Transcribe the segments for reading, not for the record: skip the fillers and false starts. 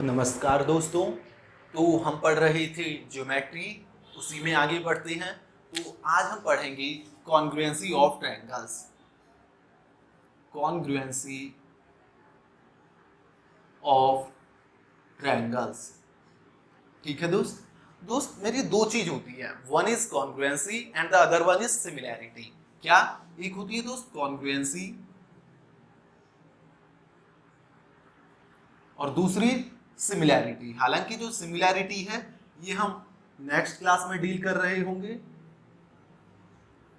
नमस्कार दोस्तों। तो हम पढ़ रहे थे ज्योमेट्री, उसी में आगे बढ़ते हैं। तो आज हम पढ़ेंगे congruency of triangles. Congruency of triangles, ठीक है दोस्त। मेरी दो चीज होती है, one is congruency and the other one is similarity. क्या? एक होती है दोस्त कॉन्ग्रुएंसी और दूसरी सिमिलैरिटी। हालांकि जो सिमिलैरिटी है ये हम नेक्स्ट क्लास में डील कर रहे होंगे।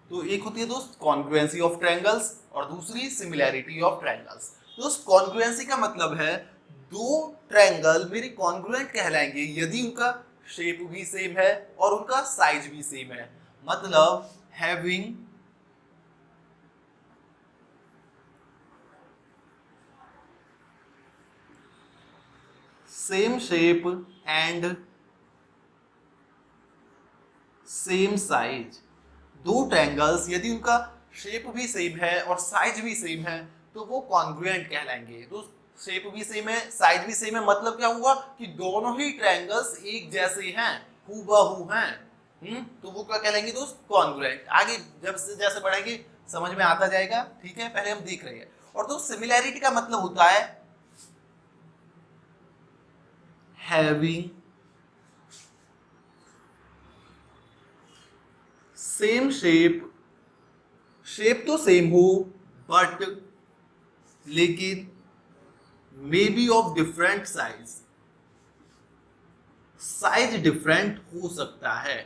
तो एक होती है दोस्त कॉन्ग्रुएंसी ऑफ ट्रायंगल्स और दूसरी सिमिलैरिटी ऑफ ट्रायंगल्स। दोस्त कॉन्ग्रुएंसी का मतलब है दो ट्रायंगल मेरे कॉन्ग्रुएंट कहलाएंगे यदि उनका शेप भी सेम है और उनका साइज भी सेम है। मतलब having same shape and same size. दो ट्रायंगल्स यदि उनका शेप भी सेम है और साइज भी सेम है तो वो कॉन्ग्रुएंट कहलाएंगे। तो शेप भी सेम है, साइज भी सेम है, मतलब क्या हुआ कि दोनों ही ट्रायंगल्स एक जैसे हैं, हूबहू हैं। तो वो क्या कहलाएंगे दोस्त? कॉन्ग्रुएंट। आगे जब से जैसे बढ़ेंगे समझ में आता जाएगा, ठीक है। पहले हम देख रहे हैं। और दोस्त सिमिलैरिटी का मतलब होता है हैविंग सेम शेप, शेप तो सेम हो बट लेकिन may be of different size, size different हो सकता है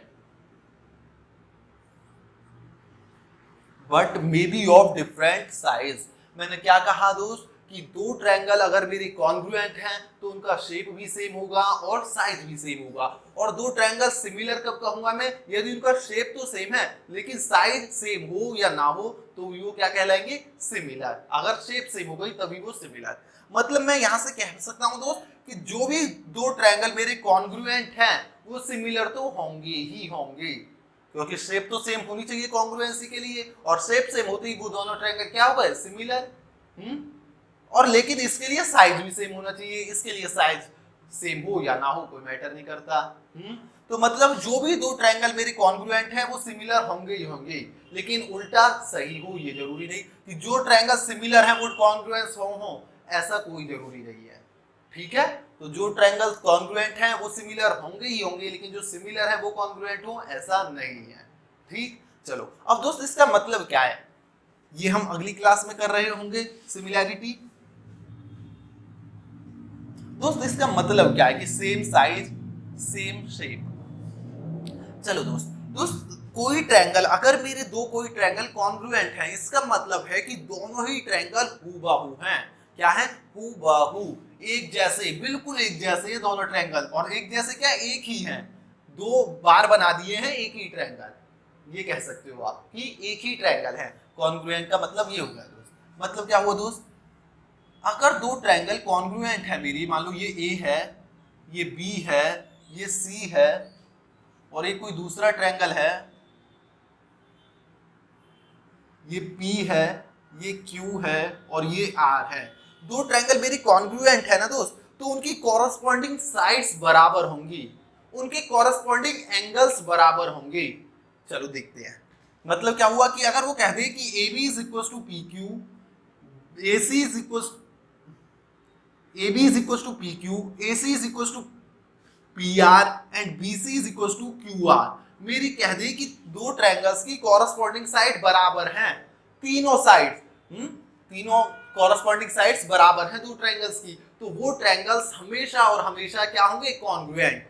but may be of different size. मैंने क्या कहा दोस्त कि दो ट्रायंगल अगर मेरे कॉन्ग्रुएंट हैं तो उनका शेप भी सेम होगा और साइज भी सेम होगा। और दो ट्रायंगल सिमिलर कब कहूंगा मैं? यदि उनका शेप तो सेम है लेकिन साइज सेम हो या ना हो तो वो क्या कहलाएंगे? सिमिलर। अगर शेप सेम हो गई तभी वो सिमिलर। मतलब मैं यहां से कह सकता हूं दोस्त कि जो भी दो ट्रायंगल मेरे कॉन्ग्रुएंट हैं वो सिमिलर तो होंगे ही होंगे, क्योंकि शेप तो सेम होनी चाहिए कॉन्ग्रुएंसी के लिए, और शेप सेम होते ही वो दोनों ट्रायंगल क्या हो गए? सिमिलर। और लेकिन इसके लिए साइज भी सेम होना चाहिए। इसके लिए साइज सेम हो या ना हो कोई मैटर नहीं करता। तो मतलब जो भी दो ट्रायंगल मेरे कॉन्ग्रुएंट हैं वो सिमिलर होंगे ही होंगे, लेकिन उल्टा सही हो ये जरूरी नहीं कि जो ट्रायंगल सिमिलर है वो कॉन्ग्रुएंस हो ऐसा कोई जरूरी नहीं है, ठीक है। तो जो ट्रायंगल कॉन्ग्रुएंट हैं वो सिमिलर होंगे ही होंगे, लेकिन जो सिमिलर है वो कॉन्ग्रुएंट हो ऐसा नहीं है, ठीक। चलो अब दोस्त इसका मतलब क्या है ये हम अगली क्लास में कर रहे होंगे। सिमिलैरिटी दोस्त इसका मतलब क्या है कि सेम साइज सेम शेप। चलो दोस्त कोई ट्रायंगल, अगर मेरे दो कोई ट्रायंगल कॉन्ग्रुएंट हैं इसका मतलब है कि दोनों ही ट्रायंगल हूबहू हैं। क्या है? हूबहू, एक जैसे, बिल्कुल एक जैसे ये दोनों ट्रायंगल। और एक जैसे क्या? एक ही हैं, दो बार बना दिए हैं एक ही ट्रायंगल। ये कह सकते हो आप कि एक ही ट्रायंगल है। कॉन्ग्रुएंट का मतलब ये होगा दोस्त। मतलब क्या हुआ दोस्त? अगर दो ट्रायंगल कॉन्ग्रुएंट है मेरी, मान लो ये ए है, ये बी है, ये सी है, और एक कोई दूसरा ट्रायंगल है, ये P है, ये Q है और ये R है। दो ट्रायंगल मेरी कॉन्ग्रुएंट है ना दोस्त, तो उनकी कॉरस्पॉन्डिंग साइड्स बराबर होंगी, उनके कॉरस्पॉन्डिंग एंगल्स बराबर होंगे। चलो देखते हैं। मतलब क्या हुआ कि अगर वो कह दे कि AB is equal to PQ, AC is equal AB is equals to PQ, AC is equals to PR and BC is equals to QR। मेरी कह दे कि दो ट्रायंगल्स की कॉरस्पॉन्डिंग साइड बराबर हैं, तीनों साइड, तीनों कॉरस्पॉन्डिंग साइड्स बराबर हैं दो ट्रायंगल्स की, तो वो ट्रायंगल्स हमेशा और हमेशा क्या होंगे? कॉन्ग्रुएंट।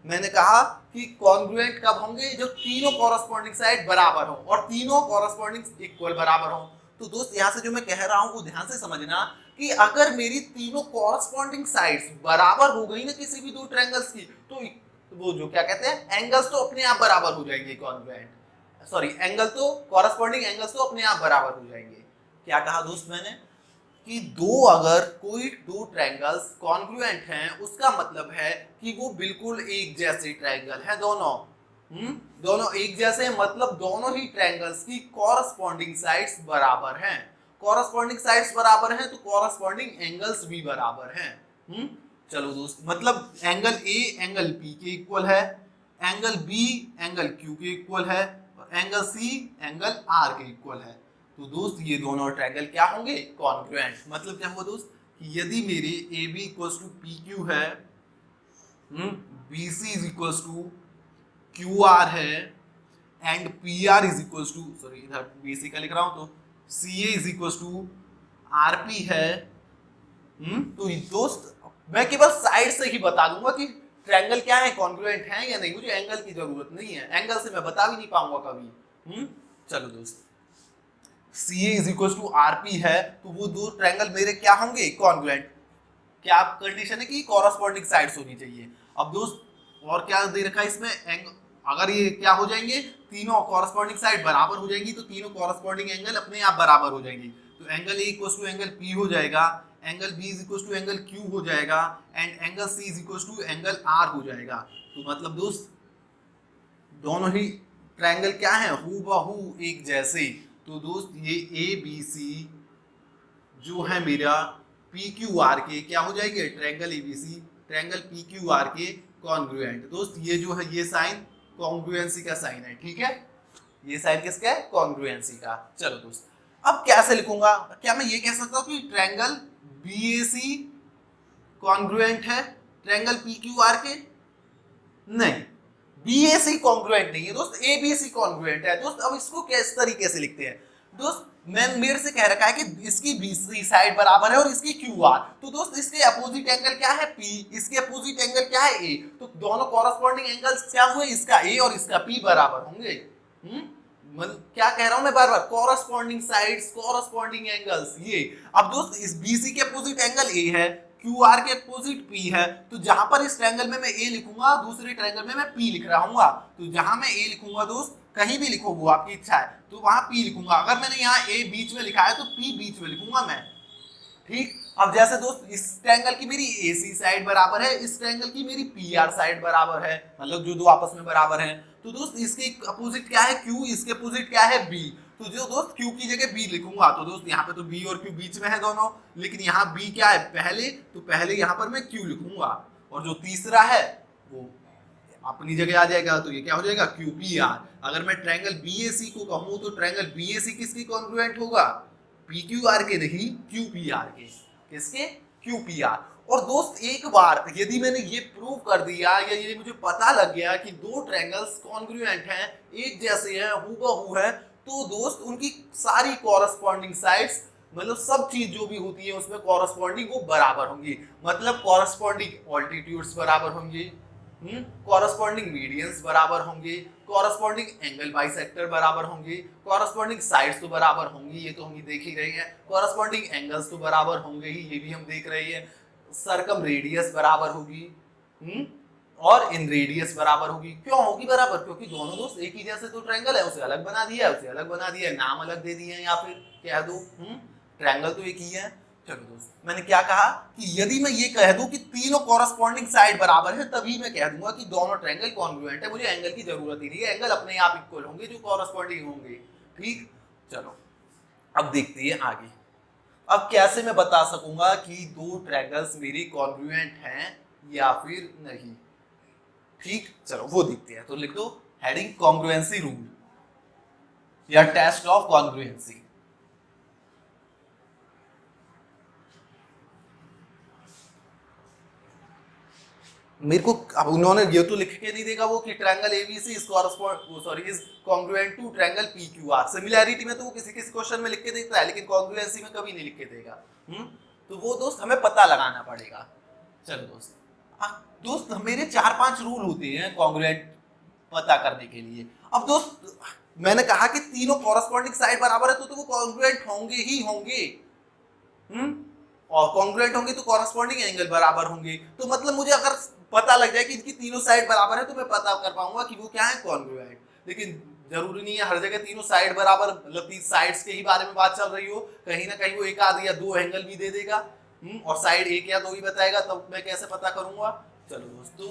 मैंने कहा कि कॉन्ग्रुएंट कब होंगे? जब तीनों कॉरस्पॉन्डिंग साइड बराबर हो और तीनों कॉरस्पॉन्डिंग इक्वल बराबर हो। तो दोस्त यहां से जो मैं कह रहा हूं वो ध्यान से समझना कि अगर मेरी तीनों कॉरस्पॉन्डिंग साइड्स बराबर हो गई ना किसी भी दो ट्रायंगल्स की, तो वो जो क्या कहते हैं एंगल्स तो अपने आप बराबर हो जाएंगे। कॉन्ग्रुएंट सॉरी एंगल तो कॉरस्पॉन्डिंग एंगल्स तो अपने आप बराबर हो जाएंगे। क्या कहा दोस्त मैंने कि अगर कोई दो ट्रायंगल्स कॉन्ग्रुएंट हैं उसका मतलब है कि वो बिल्कुल एक जैसे ट्रायंगल है दोनों। दोनों एक जैसे हैं, मतलब दोनों ही ट्रायंगल्स की कॉरस्पॉन्डिंग साइड्स बराबर हैं। कॉरस्पॉन्डिंग साइड्स बराबर हैं तो कॉरस्पॉन्डिंग एंगल्स भी बराबर हैं। चलो दोस्त, मतलब एंगल ए एंगल पी के इक्वल है, एंगल बी एंगल क्यू के इक्वल है, और एंगल सी एंगल आर के इक्वल है। तो दोस्त ये दोनों ट्रायंगल क्या होंगे? कॉन्ग्रुएंट। मतलब क्या हुआ दोस्त कि यदि मेरे A B equals to P Q है, B C is equals to Q R है, and P R is equals to, sorry इधर बी सी का लिख रहा हूं, तो C A is equals to R P है, तो दोस्त मैं केवल साइड से ही बता दूंगा कि ट्रायंगल क्या है, कॉन्ग्रुएंट है या नहीं। मुझे एंगल की जरूरत नहीं है, एंगल से मैं बता भी नहीं पाऊंगा कभी। चलो दोस्त, C A is equal to R P है, तो वो दो ट्रायंगल मेरे क्या होंगे? कॉन्ग्रुएंट। क्या कंडीशन है कि कॉरस्पॉन्डिंग साइड्स होनी चाहिए। अब दोस्त और क्या दे रखा है इसमें, अगर ये क्या हो जाएंगे, तीनों कॉरस्पॉन्डिंग साइड बराबर हो जाएंगी, तो तीनों कॉरस्पॉन्डिंग एंगल अपने आप बराबर हो जाएंगी। तो angle A equal to angle P हो जाएगा, angle B is equal to angle Q हो जाएगा, and angle C is equal to angle R हो जाएगा। तो मतलब दोस्त दोनों ही ट्रायंगल क्या है? हूबहू एक जैसे। तो दोस्त ये ए बी सी जो है मेरा पी क्यू आर के क्या हो जाएंगे? Triangle A B C triangle P Q R के कॉन्ग्रुएंट। दोस्त ये जो है ये साइन कॉन्ग्रुएंसी का साइन है, ठीक है। ये साइन किसका है? कॉन्ग्रुएंसी का। चलो दोस्त, अब कैसे लिखूंगा? क्या मैं ये कह सकता हूँ कि ट्रायंगल बी ए सी कॉन्ग्रुएंट है ट्रायंगल पी क्यू आर के? नहीं, बी ए सी कॉन्ग्रुएंट नहीं है दोस्त, ए बी सी कॉन्ग्रुएंट है दोस्त। अब इसको किस तरीके से लिखते हैं दोस्त? मैं मेरे से कह रखा है कि इसकी बी सी साइड बराबर है और इसकी क्यू आर, तो दोस्त इसके अपोजिट एंगल क्या है? पी, इसके अपोजिट एंगल क्या है? ए। तो दोनों कॉरस्पॉन्डिंग एंगल्स क्या हुए? इसका ए और इसका पी बराबर होंगे। मतलब क्या कह रहा हूं मैं बार बार? कॉरस्पॉन्डिंग साइड्स कॉरस्पॉन्डिंग एंगल्स ये। अब दोस्त इस बीसी के अपोजिट एंगल ए है, क्यू आर के अपोजिट पी है, तो जहां पर इस ट्रायंगल में मैं ए लिखूंगा, दूसरे ट्रायंगल में मैं पी लिख रहा हूँ। तो जहां मैं ए लिखूंगा दोस्त, कहीं भी लिखो वो आपकी इच्छा है, तो वहां पी लिखूंगा। अगर मैंने यहाँ ए बीच में लिखा है तो पी बीच में लिखूंगा मैं, ठीक। अब जैसे दोस्त इस ट्रायंगल की मेरी ए सी साइड बराबर है, इस ट्रायंगल की मेरी पी आर साइड बराबर है, मतलब जो दो आपस में बराबर हैं। तो दोस्त इसके अपोजिट क्या है? क्यू, इसके अपोजिट क्या है? बी। तो जो दोस्त क्यू की जगह बी लिखूंगा, तो दोस्त यहाँ पे तो बी और क्यू बीच में है दोनों, लेकिन यहाँ बी क्या है पहले, तो पहले यहाँ पर मैं क्यू लिखूंगा, और जो तीसरा है वो अपनी जगह आ जाएगा, तो ये क्या हो जाएगा? Q P R. अगर मैं ट्रायंगल बी ए सी को कहूँ तो ट्रायंगल बी ए सी किसकी कॉन्ग्रुएंट होगा? पी क्यू आर के नहीं, क्यू पी आर के। किसके? Q P R. और दोस्त एक बार यदि मैंने ये प्रूव कर दिया या ये मुझे पता लग गया कि दो ट्रायंगल्स कॉन्ग्रुएंट हैं, एक जैसे हैं, हूबहू हैं, तो दोस्त उनकी सारी कॉरस्पॉन्डिंग साइड्स, मतलब सब चीज जो भी होती है उसमें कॉरस्पॉन्डिंग वो बराबर होंगी। मतलब कॉरस्पॉन्डिंग ऑल्टीट्यूड्स बराबर होंगे, कॉरस्पॉन्डिंग मीडियंस बराबर होंगे, कॉरस्पॉन्डिंग एंगल बाइसेक्टर बराबर होंगे, कॉरस्पॉन्डिंग साइड्स तो बराबर होंगी, ये तो हम देख ही रहे हैं, कॉरस्पॉन्डिंग एंगल्स तो बराबर होंगे ही, ये भी हम देख रहे हैं, सर्कम रेडियस बराबर होगी, और इन रेडियस बराबर होगी। क्यों होगी बराबर? क्योंकि दोनों दोस्त एक ही जैसे तो ट्रायंगल है, उसे अलग बना दिया है, उसे अलग बना दिया है, नाम अलग दे दिए हैं, या फिर कह दो ट्रायंगल तो एक ही है। चलो दोस्त, मैंने क्या कहा कि यदि मैं ये कह दूं कि तीनों कॉरस्पॉन्डिंग साइड बराबर है, तभी मैं कह दूंगा कि दोनों ट्रायंगल कॉन्ग्रुएंट है, मुझे एंगल की जरूरत ही नहीं है, एंगल अपने आप इक्वल होंगे जो कॉरस्पॉन्डिंग होंगे, ठीक। चलो अब देखते हैं आगे। अब कैसे मैं बता सकूंगा कि दो ट्रायंगल्स मेरी कॉन्ग्रुएंट हैं या फिर नहीं, ठीक। चलो वो देखते हैं। तो लिख दो हेडिंग कॉन्ग्रुएंसी रूल या टेस्ट ऑफ कॉन्ग्रुएंसी। मेरे को अब उन्होंने ये तो लिख के नहीं देगा वो कि triangle ABC is congruent to triangle PQR. Similarity में तो वो किसी किसी क्वेश्चन में लिख के देता है, लेकिन कॉन्ग्रुएंसी में कभी नहीं लिख के देगा। तो वो दोस्त हमें पता लगाना पड़ेगा। चलो दोस्त, दोस्त मेरे 4-5 रूल होते हैं कॉन्ग्रुएंट पता करने के लिए। अब दोस्त मैंने कहा कि तीनों कॉरस्पॉन्डिंग साइड बराबर है, तो वो कॉन्ग्रुएंट होंगे ही होंगे, और कॉन्ग्रुएंट होंगे तो कॉरस्पॉन्डिंग एंगल बराबर होंगे। तो मतलब मुझे अगर पता लग जाए कि इनकी तीनों साइड बराबर है, तो मैं पता कर पाऊंगा कि वो क्या है? कॉन्ग्रुएंट। लेकिन जरूरी नहीं है हर जगह तीनों साइड बराबर, मतलब 30 साइड्स के ही बारे में बात चल रही हो, कहीं ना कहीं वो एक आध या दो एंगल भी दे देगा, और साइड एक या दो ही बताएगा, तब मैं कैसे पता करूंगा? चलो दोस्त, तो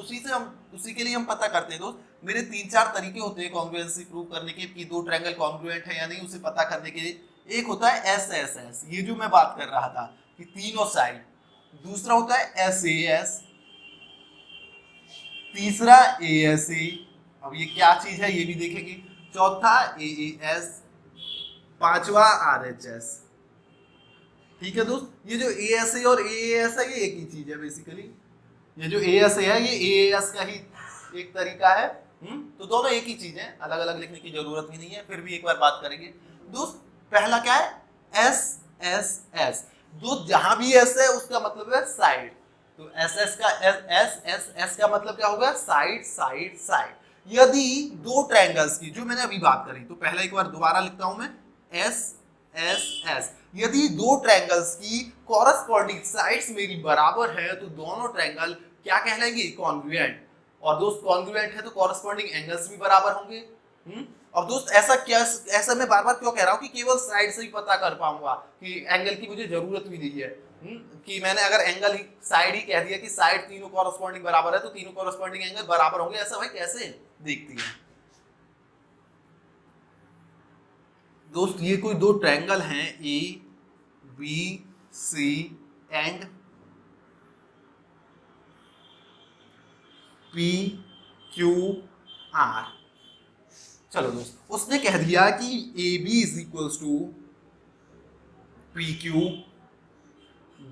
उसी के लिए हम पता करते हैं दोस्त। मेरे 3-4 तरीके होते हैं कॉन्ग्रुएंसी प्रूव करने के कि दो ट्रायंगल कॉन्ग्रुएंट है या नहीं, उसे पता करने के लिए। एक होता है SSS, ये जो मैं बात कर रहा था कि तीनों साइड। दूसरा होता है SAS, तीसरा ASA, अब ये क्या चीज है ये भी देखेंगे। चौथा AAS, पांचवा RHS। ठीक है दोस्त, ये जो ASA और AAS है ये एक ही चीज है बेसिकली। ये जो ASA है ये AAS का ही एक तरीका है। तो दोनों एक ही चीज है, अलग अलग लिखने की जरूरत भी नहीं है, फिर भी एक बार बात करेंगे। दोस्त पहला क्या है, SSS। दोस्त जहां भी S है उसका मतलब है साइड, तो SS का S का मतलब क्या होगा, साइड साइड साइड। यदि दो ट्रायंगल्स की, जो मैंने अभी बात करी, तो पहला एक बार दोबारा लिखता हूं मैं, SSS। यदि दो ट्रायंगल्स की कॉरस्पॉन्डिंग साइड्स मेरी बराबर है तो दोनों ट्रायंगल क्या कहलाएंगे, कॉन्ग्रुएंट। और दोस्त कॉन्ग्रुएंट है तो कॉरस्पॉन्डिंग एंगल्स भी बराबर होंगे। और दोस्त ऐसा मैं बार बार क्यों कह रहा हूं कि केवल साइड से ही पता कर पाऊंगा, कि एंगल की मुझे जरूरत भी नहीं है। कि मैंने अगर एंगल ही साइड ही कह दिया कि साइड तीनों कॉरस्पॉन्डिंग बराबर है तो तीनों कॉरस्पॉन्डिंग एंगल बराबर होंगे, ऐसा भाई कैसे देखती है। दोस्त ये कोई दो ट्रायंगल हैं ABC एंड PQR। चलो दोस्त, उसने कह दिया कि AB is equals to PQ,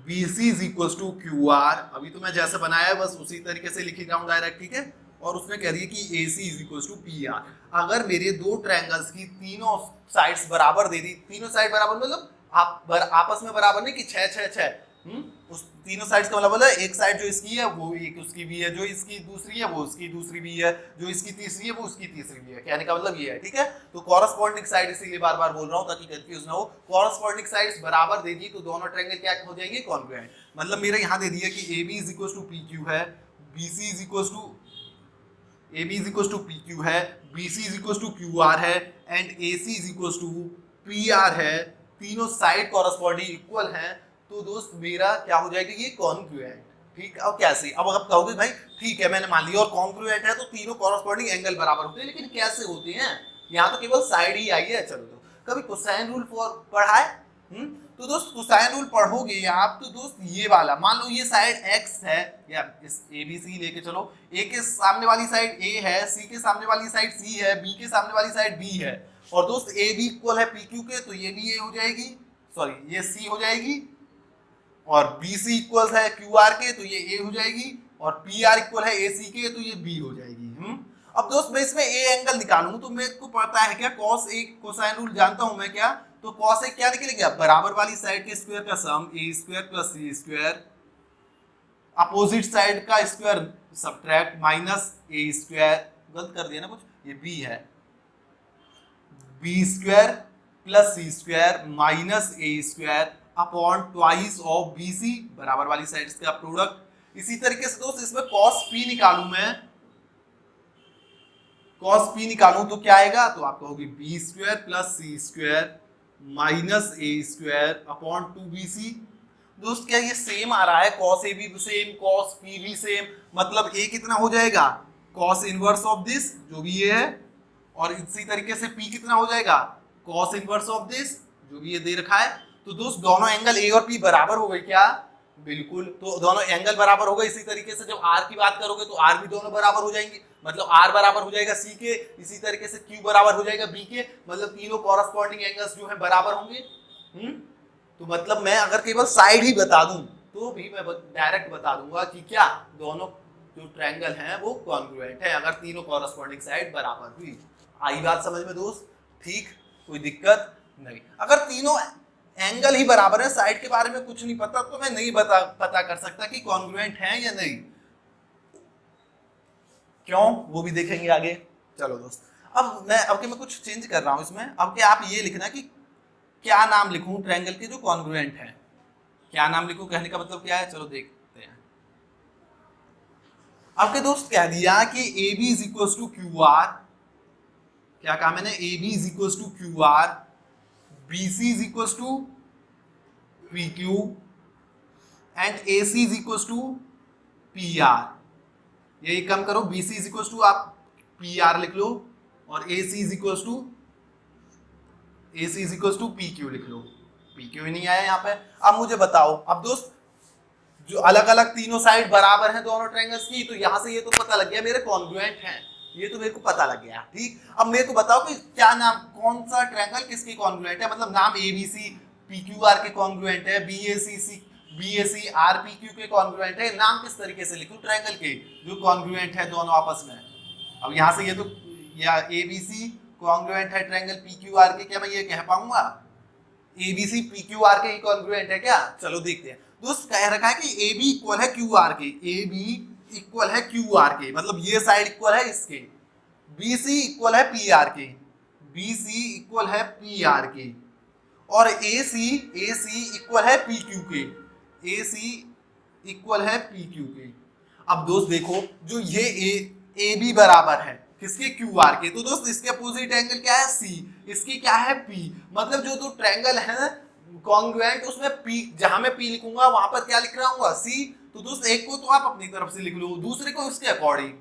BC is equals to QR। अभी तो मैं जैसे बनाया है बस उसी तरीके से लिख रहा हूं डायरेक्ट, ठीक है। और उसने कह दिया कि AC is equals to PR। अगर मेरे दो ट्रायंगल्स की तीनों साइड्स बराबर दे दी, तीनों साइड बराबर मतलब आपस में बराबर नहीं कि 6 6 6, उस तीनों साइड्स का मतलब है एक साइड जो इसकी है वो एक उसकी भी है, जो इसकी दूसरी है वो उसकी दूसरी भी है, जो इसकी तीसरी है वो उसकी तीसरी भी है। कहने का मतलब ये है, ठीक है। तो कॉरस्पॉन्डिंग साइड इसीलिए बार बार बोल रहा हूं ताकि कंफ्यूज ना हो। कॉरस्पॉन्डिंग साइड्स बराबर दे दी तो दोनों ट्रायंगल क्या हो जाएंगे, कॉन्ग्रुएंट। मतलब मेरा यहां दे दिया कि AB is equals to PQ है, BC is equals to AB is equals to PQ है, BC is equals to QR है and AC is equals to PR है। तीनों साइड कॉरस्पॉन्डिंग इक्वल हैं, तो दोस्त मेरा क्या हो जाएगा, ये कॉन्ग्रुएंट। ठीक, अब कैसे, अब आप कहोगे भाई ठीक है मैंने मान लिया और कॉन्ग्रुएंट है तो तीनों कॉरस्पॉन्डिंग एंगल बराबर होते हैं, लेकिन कैसे होते हैं, यहाँ तो केवल साइड ही आई है। चलो तो कभी कोसाइन रूल पढ़ा है? तो दोस्त कोसाइन रूल पढ़ोगे आप तो दोस्त ये वाला मान लो ये साइड x है, या इस ABC लेके चलो, A के सामने वाली साइड A है, C के सामने वाली साइड C है, B के सामने वाली साइड B है, और दोस्त AB इक्वल है PQ के तो ये भी A हो जाएगी, सॉरी ये C हो जाएगी, और BC इक्वल है QR के तो ये A हो जाएगी, और PR इक्वल है AC के तो ये B हो जाएगी। अब दोस्त मैं इसमें A एंगल निकालूं तो मेरे को पता है क्या, cos A कोसाइन रूल जानता हूं मैं क्या, तो cos A क्या निकलेगा, बराबर वाली साइड के स्क्वायर का sum A square plus C square, opposite side का square subtract minus A square, गलत कर दिया ना कुछ, ये B है, B square plus C square minus A square upon twice of BC, बराबर वाली साइड्स का प्रोडक्ट। इसी तरीके से दोस्त इसमें cos P निकालूं मैं, cos P निकालूं तो क्या आएगा, तो आप कहोगे B square plus C square minus A square upon 2BC। दोस्त क्या ये सेम आ रहा है, cos A भी सेम cos P भी सेम, मतलब A कितना हो जाएगा, cos इनवर्स ऑफ दिस जो भी ये है, और इसी तरीके से P कितना हो जाएगा, cos इनवर्स ऑफ दिस जो भी ये दे रखा है। तो दोस्त दोनों एंगल A और P बराबर हो गए क्या, बिल्कुल, तो दोनों एंगल बराबर हो गए। इसी तरीके से जब R की बात करोगे तो R भी दोनों बराबर हो जाएंगे, मतलब R बराबर हो जाएगा C के, इसी तरीके से Q बराबर हो जाएगा B के, मतलब तीनों कॉरस्पॉन्डिंग एंगल्स जो है बराबर होंगे। तो मतलब मैं अगर केवल साइड ही बता दूं तो भी मैं डायरेक्ट बता दूंगा कि क्या दोनों जो ट्रायंगल हैं वो कॉन्ग्रुएंट है अगर तीनों कॉरस्पॉन्डिंग साइड बराबर हुई। आई बात समझ में दोस्त, ठीक, कोई दिक्कत नहीं। अगर तीनों एंगल ही बराबर है, साइड के बारे में कुछ नहीं पता, तो मैं नहीं पता कर सकता कि कॉन्ग्रुएंट है या नहीं, क्यों, वो भी देखेंगे आगे। चलो दोस्त, अब मैं कुछ चेंज कर रहा हूं इसमें। अब क्या आप ये लिखना कि क्या नाम लिखूं ट्रायंगल के जो कॉन्ग्रुएंट है, क्या नाम लिखूं, कहने का मतलब क्या है, चलो देखते हैं। आपके दोस्त कह दिया कि AB is equal to QR, क्या कहा मैंने, AB is equal to QR, BC is equal to PQ and AC is equal to PR। यही कम करो, BC इज इक्वल टू आप PR लिख लो, और AC is equal to PQ लिख लो। PQ ही नहीं आया यहाँ पे। अब मुझे बताओ, अब दोस्त जो अलग अलग तीनों साइड बराबर हैं दोनों ट्रायंगल्स की, तो यहां से ये तो पता लग गया मेरे कॉन्ग्रुएंट हैं, ये तो मेरे को पता लग गया। ठीक, अब मेरे को बताओ कि क्या नाम, कौन सा ट्रायंगल किसकी कॉन्ग्रुएंट है, मतलब नाम एबीसी पीक्यूआर के कॉन्ग्रुएंट है, बीएसी आरपीक्यू के कॉन्ग्रुएंट है, नाम किस तरीके से लिखूं ट्रायंगल के जो कॉन्ग्रुएंट है दोनों आपस में। अब यहां से ये तो या एबीसी कॉन्ग्रुएंट है ट्रायंगल पीक्यूआर के, क्या मैं ये कह पाऊंगा एबीसी पीक्यूआर के ही कॉन्ग्रुएंट है क्या? चलो देखते हैं। दोस्त कह रखा है कि AB इक्वल है क्यूआर के, AB इक्वल है क्यूआर के, मतलब ये साइड इक्वल है इसके, BC इक्वल है PR के, BC इक्वल है PR के, और AC इक्वल है PQ के, AC इक्वल है PQ के। अब दोस्त देखो जो ये AB बराबर है किसके, QR के, तो दोस्त इसके अपोजिट एंगल क्या है C, इसकी क्या है P, मतलब जो दो ट्रायंगल है कॉन्ग्रुएंट उसमें P, जहां मैं P लिखूंगा वहां पर क्या लिख रहा हूँ C, तो दोस्त एक को तो आप अपनी तरफ से लिख लो, दूसरे को इसके अकॉर्डिंग।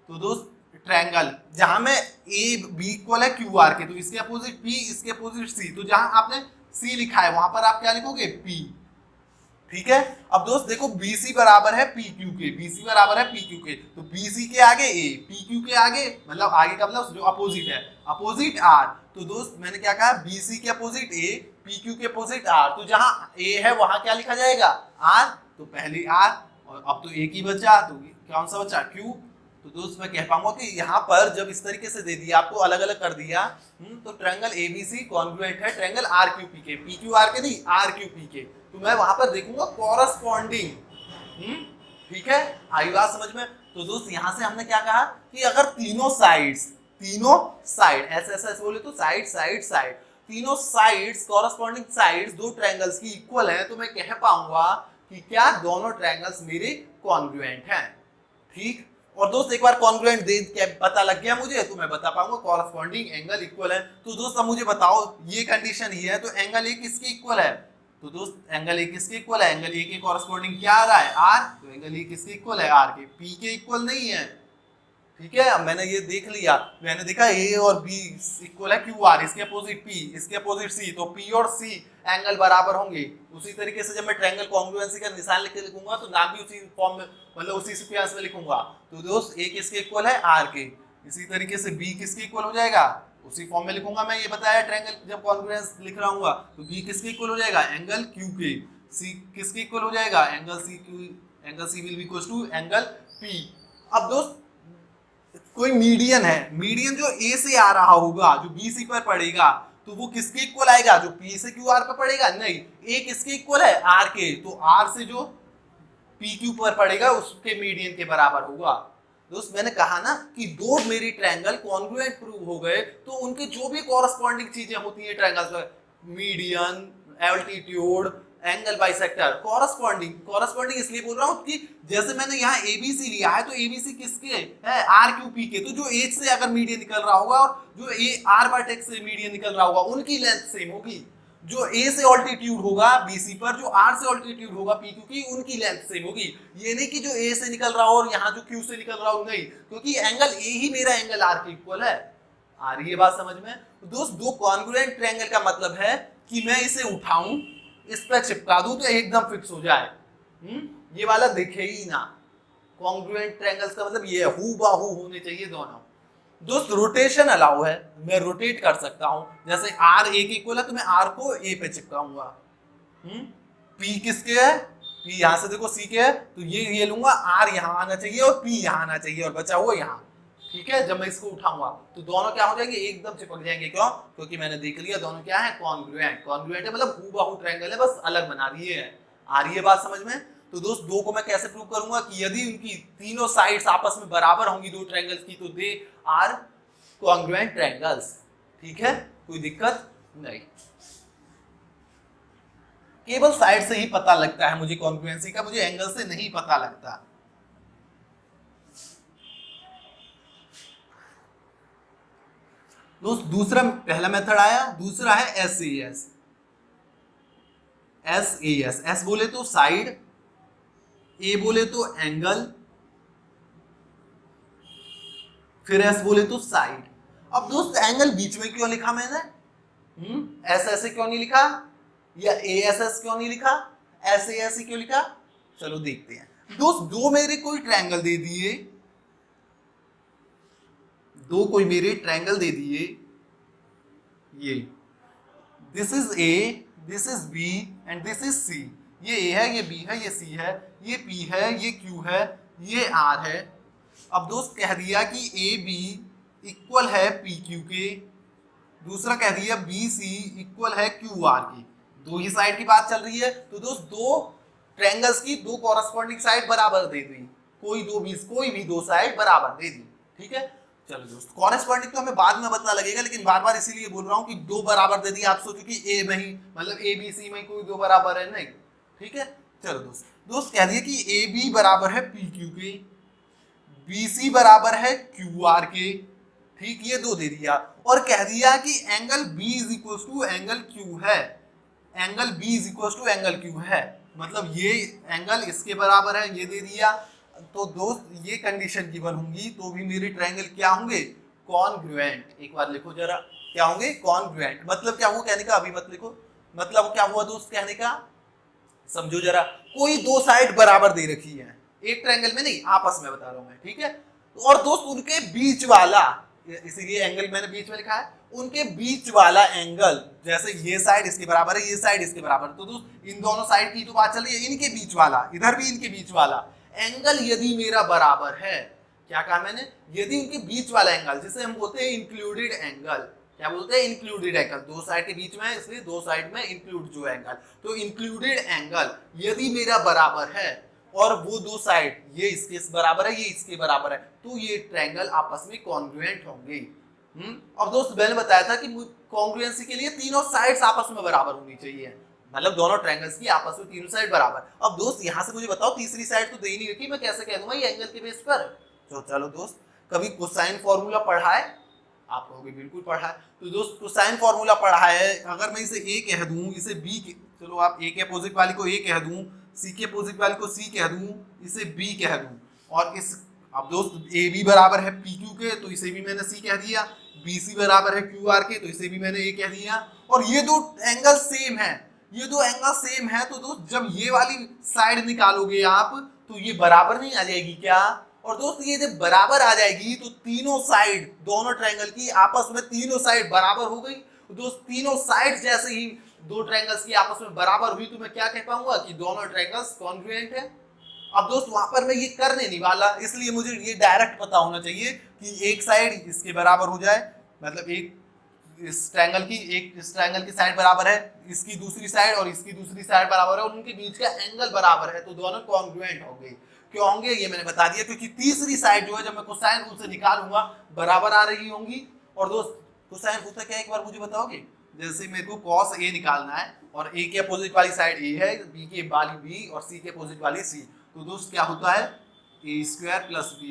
तो दोस्त ट्रायंगल जहां में AB इक्वल है QR के, तो इसके अपोजिट P, इसके अपोजिट C, तो जहां आपने C लिखा है वहां पर आप क्या लिखोगे P। ठीक है, अब दोस्त देखो BC बराबर है PQ के, BC बराबर है PQ के, तो BC के आगे A, PQ के आगे, मतलब आगे का मतलब जो अपोजिट है, अपोजिट R, तो दोस्त मैंने क्या कहा BC के अपोजिट A, PQ के अपोजिट R, तो जहां A है वहां क्या लिखा जाएगा R, तो पहले R, और अब तो एक ही बचा, तो कौन सा बचा Q। तो दोस्त मैं कह पाऊंगा कि यहाँ पर जब इस तरीके से दे दिया आपको, अलग अलग कर दिया, तो ट्रायंगल एबीसी कॉन्ग्रुएंट है ट्रायंगल आरक्यूपी के, पीक्यूआर के नहीं आरक्यूपी के, तो मैं वहां पर देखूंगा कॉरस्पॉन्डिंग। ठीक है, आई बात समझ में। तो दोस्त यहां से हमने क्या कहा कि अगर तीनों साइड एस बोले तो साइड तीनों साइड्स कॉरस्पॉन्डिंग साइड्स दो ट्रायंगल्स की इक्वल है, तो मैं कह पाऊंगा कि क्या दोनों ट्रायंगल्स मेरे कॉन्ग्रुएंट हैं। ठीक, और दोस्त एक बार कॉन्ग्रुएंट दे के पता लग गया मुझे, तो मैं बता पाऊंगा कॉरस्पॉन्डिंग एंगल इक्वल है। तो दोस्त अब मुझे बताओ ये कंडीशन ही है, तो एंगल ए किसके इक्वल है, तो दोस्त एंगल ए किसके इक्वल है, एंगल ए के कॉरस्पॉन्डिंग क्या आ रहा है आर, तो एंगल ए किसके इक्वल है आर के, पी के इक्वल नहीं है। ठीक है, अब मैंने ये देख लिया, मैंने देखा ए और बी इक्वल है क्यू आर, इसके अपोजिट पी, इसके अपोजिट सी, तो पी और सी एंगल बराबर होंगे। उसी तरीके से जब मैं ट्रायंगल कॉन्ग्रुएंसी का निशान लिख के लिखूंगा तो नाम भी उसी फॉर्म में, मतलब उसी सीक्वेंस में लिखूंगा। तो दोस्त ए किसके इक्वल है आर के, इसी तरीके से बी किसके इक्वल हो जाएगा, उसी फॉर्म में लिखूंगा। मैं ये बताया ट्रायंगल जब कॉन्ग्रुएंस लिख रहा हूँ तो बी किसके इक्वल हो जाएगा एंगल क्यू के, सी किसके इक्वल हो जाएगा angle C Q, angle C will be equal to angle P. अब दोस्त कोई मीडियन है, मीडियन जो ए से आ रहा होगा जो बी सी पर पड़ेगा, तो वो किसके इक्वल आएगा, जो पी से क्यू आर पर पड़ेगा, नहीं, ए किसके इक्वल है आर के, तो आर से जो पी क्यू पर पड़ेगा उसके मीडियन के बराबर होगा। दोस्त मैंने कहा ना कि दो मेरी ट्रायंगल कॉन्ग्रुएंट प्रूव हो गए, तो उनके जो भी कॉरस्पॉन्डिंग चीजें होती है ट्रायंगल्स में, median, altitude, angle bisector, corresponding इसलिए बोल रहा हूं कि जैसे मैंने यहाँ एबीसी लिया है, तो एबीसी किसके है आर क्यू पी के, तो जो एच से अगर मीडियन निकल रहा होगा और जो ए आर वर्टेक्स से मीडियन निकल रहा होगा उनकी लेंथ सेम होगी। जो ए से ऑल्टीट्यूड होगा बीसी पर, जो आर से ऑल्टीट्यूड होगा पी क्यू की, उनकी लेंथ सेम होगी। ये नहीं कि जो ए से निकल रहा हो और यहाँ जो क्यू से निकल रहा हो, नहीं, क्योंकि एंगल ए ही मेरा एंगल आर के इक्वल है। आ रही है बात समझ में। दोस्त दो कॉन्ग्रुएंट ट्रायंगल का मतलब है कि मैं इसे उठाऊं, इस पर चिपका दूं तो एकदम फिक्स हो जाए, ये वाला दिखे ही ना। कॉन्ग्रुएंट ट्रायंगल्स का मतलब ये हूबहू होने चाहिए दोनों। दोस्त रोटेशन अलाउ है, मैं रोटेट कर सकता हूं, जैसे आर ए के इक्वल है तो मैं आर को ए पे चिपकाऊंगा। पी किसके है, पी यहां से देखो सी के है, तो ये लूंगा, आर यहां आना चाहिए और पी यहां आना चाहिए और बचा हुआ यहां। ठीक है, जब मैं इसको उठाऊंगा तो दोनों क्या हो जाएंगे, एकदम चिपक जाएंगे। क्यों, क्योंकि मैंने देख लिया दोनों क्या है कॉन्ग्रुएंट है, मतलब हूबहू ट्रायंगल है, बस अलग बना दिए है। आ रही है बात समझ में। तो दोस्त दो को मैं कैसे प्रूव करूंगा कि यदि उनकी तीनों साइड्स आपस में बराबर होंगी दो ट्रायंगल्स की, तो दे आर कॉन्ग्रुएंट ट्रायंगल्स। ठीक है, कोई दिक्कत नहीं, केवल साइड से ही पता लगता है मुझे कॉन्ग्रुएंसी का, मुझे एंगल से नहीं पता लगता। दोस्त दूसरा, पहला मेथड आया, दूसरा है एस एस बोले तो साइड, ए बोले तो एंगल, फिर एस बोले तो साइड। अब दोस्त एंगल बीच में क्यों लिखा मैंने, एस ऐसे क्यों नहीं लिखा, या ए एस एस क्यों नहीं लिखा, ऐसे ऐसे क्यों लिखा, चलो देखते हैं दोस्त, दो मेरे कोई ट्रायंगल दे दिए, दो कोई मेरे ट्रायंगल दे दिए, ये this is A, this is B and this is C. ये ए है, ये बी है, ये सी है, ये पी है, ये क्यू है, ये आर है। अब दोस्त कह दिया कि ए बी इक्वल है पी क्यू के, दूसरा कह दिया बी सी इक्वल है क्यू आर की। दो ही साइड की बात चल रही है, तो दोस्त दो ट्रायंगल्स की दो कॉरस्पॉन्डिंग साइड बराबर दे दी, कोई भी दो साइड बराबर दे दी, ठीक है। चलो दोस्त, कॉरस्पॉन्डिंग तो हमें बाद में पता लगेगा, लेकिन बार बार इसीलिए बोल रहा हूँ कि दो बराबर दे दी। आप सोचो कि ए में ही, मतलब ए बी सी में कोई दो बराबर है, नहीं, ठीक है। चलो दोस्त कह दिया कि ए बी बराबर है पी क्यू के, बी सी बराबर है क्यू आर के, ठीक, ये दो दे दिया। और कह दिया कि angle B is equal to angle Q है, angle B is equal to angle Q है, मतलब ये एंगल इसके बराबर है, ये दे दिया। तो दोस्त ये कंडीशन गिवन होंगी तो भी मेरे ट्रायंगल क्या होंगे, कॉन्ग्रुएंट। एक बार लिखो जरा, क्या होंगे, कॉन्ग्रुएंट। मतलब क्या हुआ कहने का, अभी मत लिखो, मतलब क्या हुआ दोस्त कहने का, समझो जरा। कोई दो साइड बराबर दे रखी है, एक ट्रायंगल में नहीं, आपस में बता रहा हूं मैं, ठीक है। और दोस्त उनके बीच वाला, इसीलिए एंगल मैंने बीच में लिखा है, उनके बीच वाला एंगल, जैसे ये साइड इसके बराबर है, ये साइड इसके बराबर है, तो दोस्त इन दोनों साइड की तो बात चल रही है, इनके बीच वाला, इधर भी इनके बीच वाला एंगल यदि मेरा बराबर है, क्या कहा मैंने, यदि उनके बीच वाला एंगल, जिसे हम बोलते हैं इंक्लूडेड एंगल, क्या बोलते हैं, इंक्लूडेड एंगल, दो साइड के बीच में है इसलिए दो साइड में इंक्लूड जो एंगल, तो इंक्लूडेड एंगल यदि मेरा बराबर है और वो दो साइड, ये इसके बराबर है, ये इसके बराबर है, तो ये ट्रायंगल आपस में कॉन्ग्रुएंट होंगे। अब दोस्त मैंने बताया था कि कॉन्ग्रुएंसी के लिए तीनों साइड्स आपस में बराबर होनी चाहिए, मतलब दोनों ट्रायंगल्स की आपस में तीनों साइड बराबर। अब दोस्त यहाँ से मुझे बताओ, तीसरी साइड तो दे ही नहीं रखी, मैं कैसे कह दूंगा ये एंगल के बेस पर। तो चलो दोस्त, कभी कोसाइन फॉर्मूला पढ़ा है, आप कहोगे बिल्कुल पढ़ा है। तो दोस्त कोसाइन फॉर्मूला पढ़ा है, अगर मैं इसे ए कह दूं, इसे बी, चलो आप ए के अपोजिट वाली को ए कह दूं, सी के अपोजिट वाली को सी कह दूं, इसे बी कह दूं, और इस, अब दोस्त ए बी बराबर है पी क्यू के, तो इसे भी मैंने सी कह दिया, बी सी बराबर है क्यू आर के, तो इसे भी मैंने ए कह दिया, और ये दो एंगल सेम है, ये दो एंगल सेम है, तो दोस्त जब ये वाली साइड निकालोगे आप, तो ये बराबर नहीं आ जाएगी क्या। और दोस्त ये जब बराबर आ जाएगी तो तीनों साइड, दोनों ट्रायंगल की आपस में तीनों साइड बराबर हो गई। तो दोस्त तीनों साइड जैसे ही दो ट्रायंगल्स की आपस में बराबर हुई, तो मैं क्या कह पाऊंगा कि दोनों ट्रायंगल्स कॉन्ग्रुएंट है। अब दोस्त वहां पर मैं ये करने नहीं वाला, इसलिए मुझे ये डायरेक्ट पता होना चाहिए कि एक साइड इसके बराबर हो जाए, मतलब एक इस ट्रायंगल की साइड बराबर है, इसकी दूसरी साइड और इसकी दूसरी साइड बराबर है, और उनके बीच का एंगल बराबर है, तो दोनों कॉन्ग्रुएंट होंगे। क्यों होंगे ये मैंने बता दिया, क्योंकि तीसरी साइड जो है जब मैं कोसाइन रूल से निकालूंगा बराबर आ रही होंगी। और दोस्त कोसाइन होता क्या, एक बार मुझे बताओगे, जैसे मेरे को cos a निकालना है और a के अपोजिट वाली साइड a है, b के वाली b और c के अपोजिट वाली c, तो दोस्त क्या होता है, a स्क्वायर प्लस b,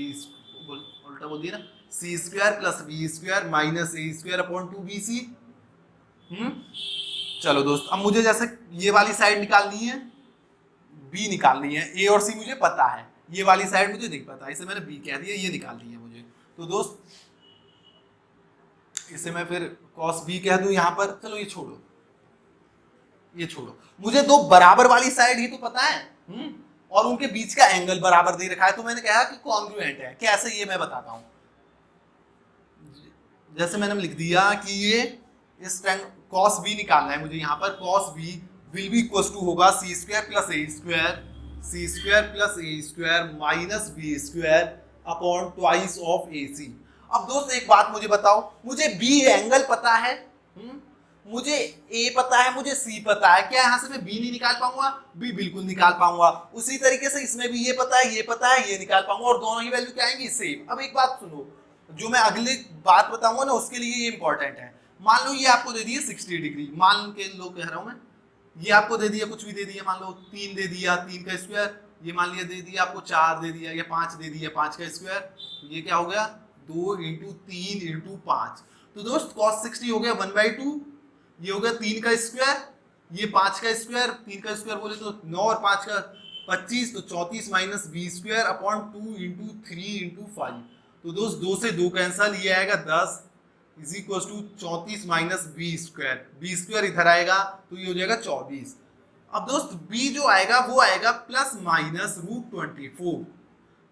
उल्टा बोल दिया ना, c square plus b square minus a square upon 2bc। चलो दोस्त, अब मुझे जैसे ये वाली साइड निकालनी है, b निकालनी है, a और c मुझे पता है, ये वाली साइड मुझे नहीं पता, इसे मैंने b कह दिया, ये निकालनी है मुझे। तो दोस्त इसे मैं फिर cos b कह दूं यहाँ पर, चलो ये छोड़ो, ये छोड़ो, मुझे दो बराबर वाली साइड ही तो पता है, और उनके बीच का एंगल बराबर दे रखा है, तो मैंने कहा कि कॉन्ग्रुएंट है। कैसे, ये मैं बताता हूं। जैसे मैंने लिख दिया कि ये इस cos b निकालना है मुझे, यहाँ पर cos b will be equal to होगा c square plus a square minus b square upon twice of ac। अब दोस्त एक बात मुझे बताओ, मुझे b एंगल पता है, मुझे a पता है, मुझे c पता है, क्या यहाँ से मैं b नहीं निकाल पाऊंगा, b बिल्कुल निकाल पाऊंगा। उसी तरीके से इसमें भी ये पता है, ये पता है, ये निकाल पाऊंगा, और दोनों ही वैल्यू क्या आएंगी, सेम। अब एक बात सुनो, जो मैं अगली बात बताऊंगा ना उसके लिए ये इंपॉर्टेंट है। मान लो ये आपको दे दिया 60 डिग्री, मान के लो कह रहा हूं मैं, ये आपको दे दिया, कुछ भी दे दिया, मान लो 3 दे दिया, 3 का स्क्वायर, ये मान लिया दे दिया आपको 4 दे दिया, या 5 दे दिया, 5 का स्क्वायर, ये क्या हो गया 2 इंटू 3 इंटू 5। तो दोस्त cos 60 हो गया 1/2, ये हो गया 3 का स्क्वायर, ये 5 का स्क्वायर, 3 का स्क्वायर बोले तो 9 और 5 का 25, तो 34 minus b square upon 2 into 3 into 5। तो दोस्त 2 से 2 कैंसल, ये आएगा 10 is equal to 34 minus b square इधर आएगा तो ये हो जाएगा 24। अब दोस्त b जो आएगा वो आएगा प्लस माइनस √24,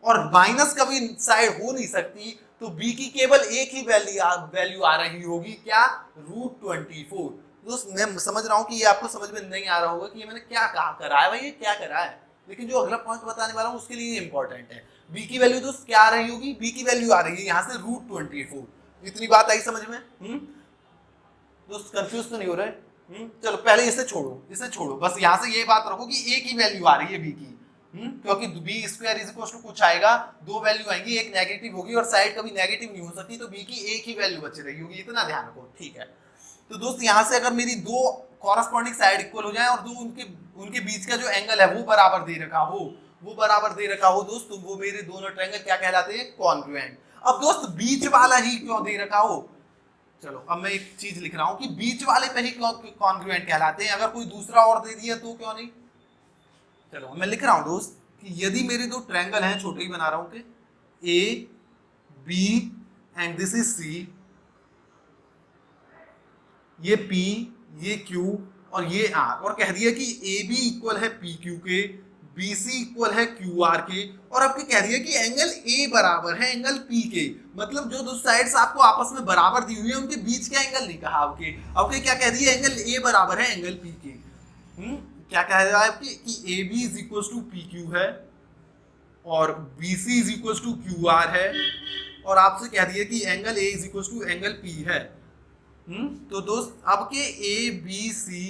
और माइनस कभी साइड हो नहीं सकती, तो b की केवल एक ही वैल्यू आ रही होगी, क्या, √24। दोस्त मैं समझ रहा हूँ कि ये आपको समझ में नहीं आ रहा होगा कि ये मैंने क्या कहा करा है भाई, ये क्या करा है, लेकिन जो अगला पॉइंट बताने वाला हूँ उसके लिए इंपॉर्टेंट है। b की वैल्यू दोस्त क्या आ रही होगी, b की वैल्यू आ रही है यहाँ से √24। इतनी बात आई समझ में? दोस्त कंफ्यूज तो नहीं हो रहे? चलो पहले इसे छोड़ो, बस यहाँ से ये बात रखो कि एक ही वैल्यू आ रही है b की, क्योंकि b square is equal to कुछ आएगा, दो वैल्यू आएंगी, एक नेगेटिव होगी और साइड कभी नेगेटिव नहीं हो सकती, तो b की एक ही वैल्यू बच रही होगी, इतना ध्यान रखो, ठीक है। तो दोस्त यहाँ से अगर मेरी दो कॉरस्पॉन्डिंग साइड इक्वल हो जाए और दो उनके बीच का जो एंगल है वो बराबर दे रखा हो दोस्त, तो वो मेरे दोनों ट्रायंगल क्या कहलाते हैं, कॉन्ग्रुएंट। अब दोस्त बीच वाला ही क्यों दे रखा हो, चलो अब मैं एक चीज लिख रहा हूं कि बीच वाले पे ही कॉन्ग्रुएंट कहलाते हैं, अगर कोई दूसरा और दे दिया तो क्यों नहीं। चलो मैं लिख रहा हूं दोस्त कि यदि मेरे दो ट्रायंगल हैं, छोटे ही बना रहा हूं कि A B and this is C, ये P, ये Q और ये R, और कह दिया कि AB इक्वल है PQ के, BC इक्वल है QR के, और आपके कह दिया कि एंगल A बराबर है एंगल P के, मतलब जो दो साइड्स आपको आपस में बराबर दी हुई है उनके बीच का एंगल नहीं कहा आपके क्या कह दिया, एंगल A बराबर है एंगल P के। क्या कह रहा है आपकी कि AB is equal to PQ है और BC is equal to QR है, और आपसे कह दिया कि angle A is equal to angle P है। तो दोस्त अब के A B C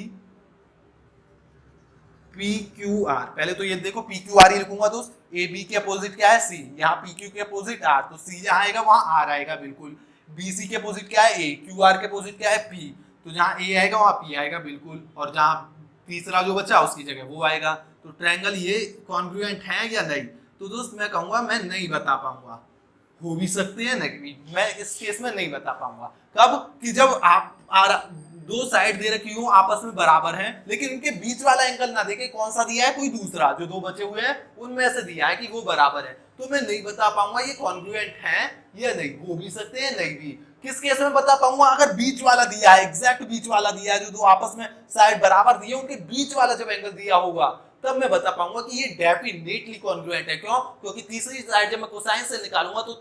P Q R, पहले तो ये देखो पी क्यू आर ही लिखूंगा दोस्त, ए बी के अपोजिट क्या है सी, यहाँ पी क्यू के अपोजिट आर, तो सी जहाँ आएगा वहां आर आएगा बिल्कुल, बी सी के अपोजिट क्या है ए, क्यू आर के अपोजिट क्या है पी, तो जहाँ ए आएगा वहां पी आएगा बिल्कुल, और जहाँ तीसरा जो बचा उसकी जगह वो आएगा। तो ट्रायंगल ये कॉन्ग्रुएंट है या नहीं, तो दोस्त मैं कहूंगा मैं नहीं बता पाऊंगा, हो भी सकते हैं नहीं, मैं इस केस में नहीं बता पाऊंगा। कब, कि जब आप दो साइड दे रखी हो आपस में बराबर हैं, लेकिन उनके बीच वाला एंगल ना देके कौन सा दिया है, कोई दूसरा जो दो बचे हुए हैं उनमें से दिया है कि वो बराबर है, तो मैं नहीं बता पाऊंगा ये कॉन्ग्रुएंट है या नहीं, हो भी सकते हैं नहीं भी। किस केस में बता पाऊंगा, अगर बीच वाला दिया है, एग्जैक्ट बीच वाला दिया है, जो दो आपस में साइड बराबर दिए उनके बीच वाला जब एंगल दिया होगा तब मैं बता पाऊंगा कि ये डेफिनेटली कॉन्ग्रुएंट है। क्यों, क्योंकि तीसरी साइड जब मैं कोसाइन से निकालूंगा तो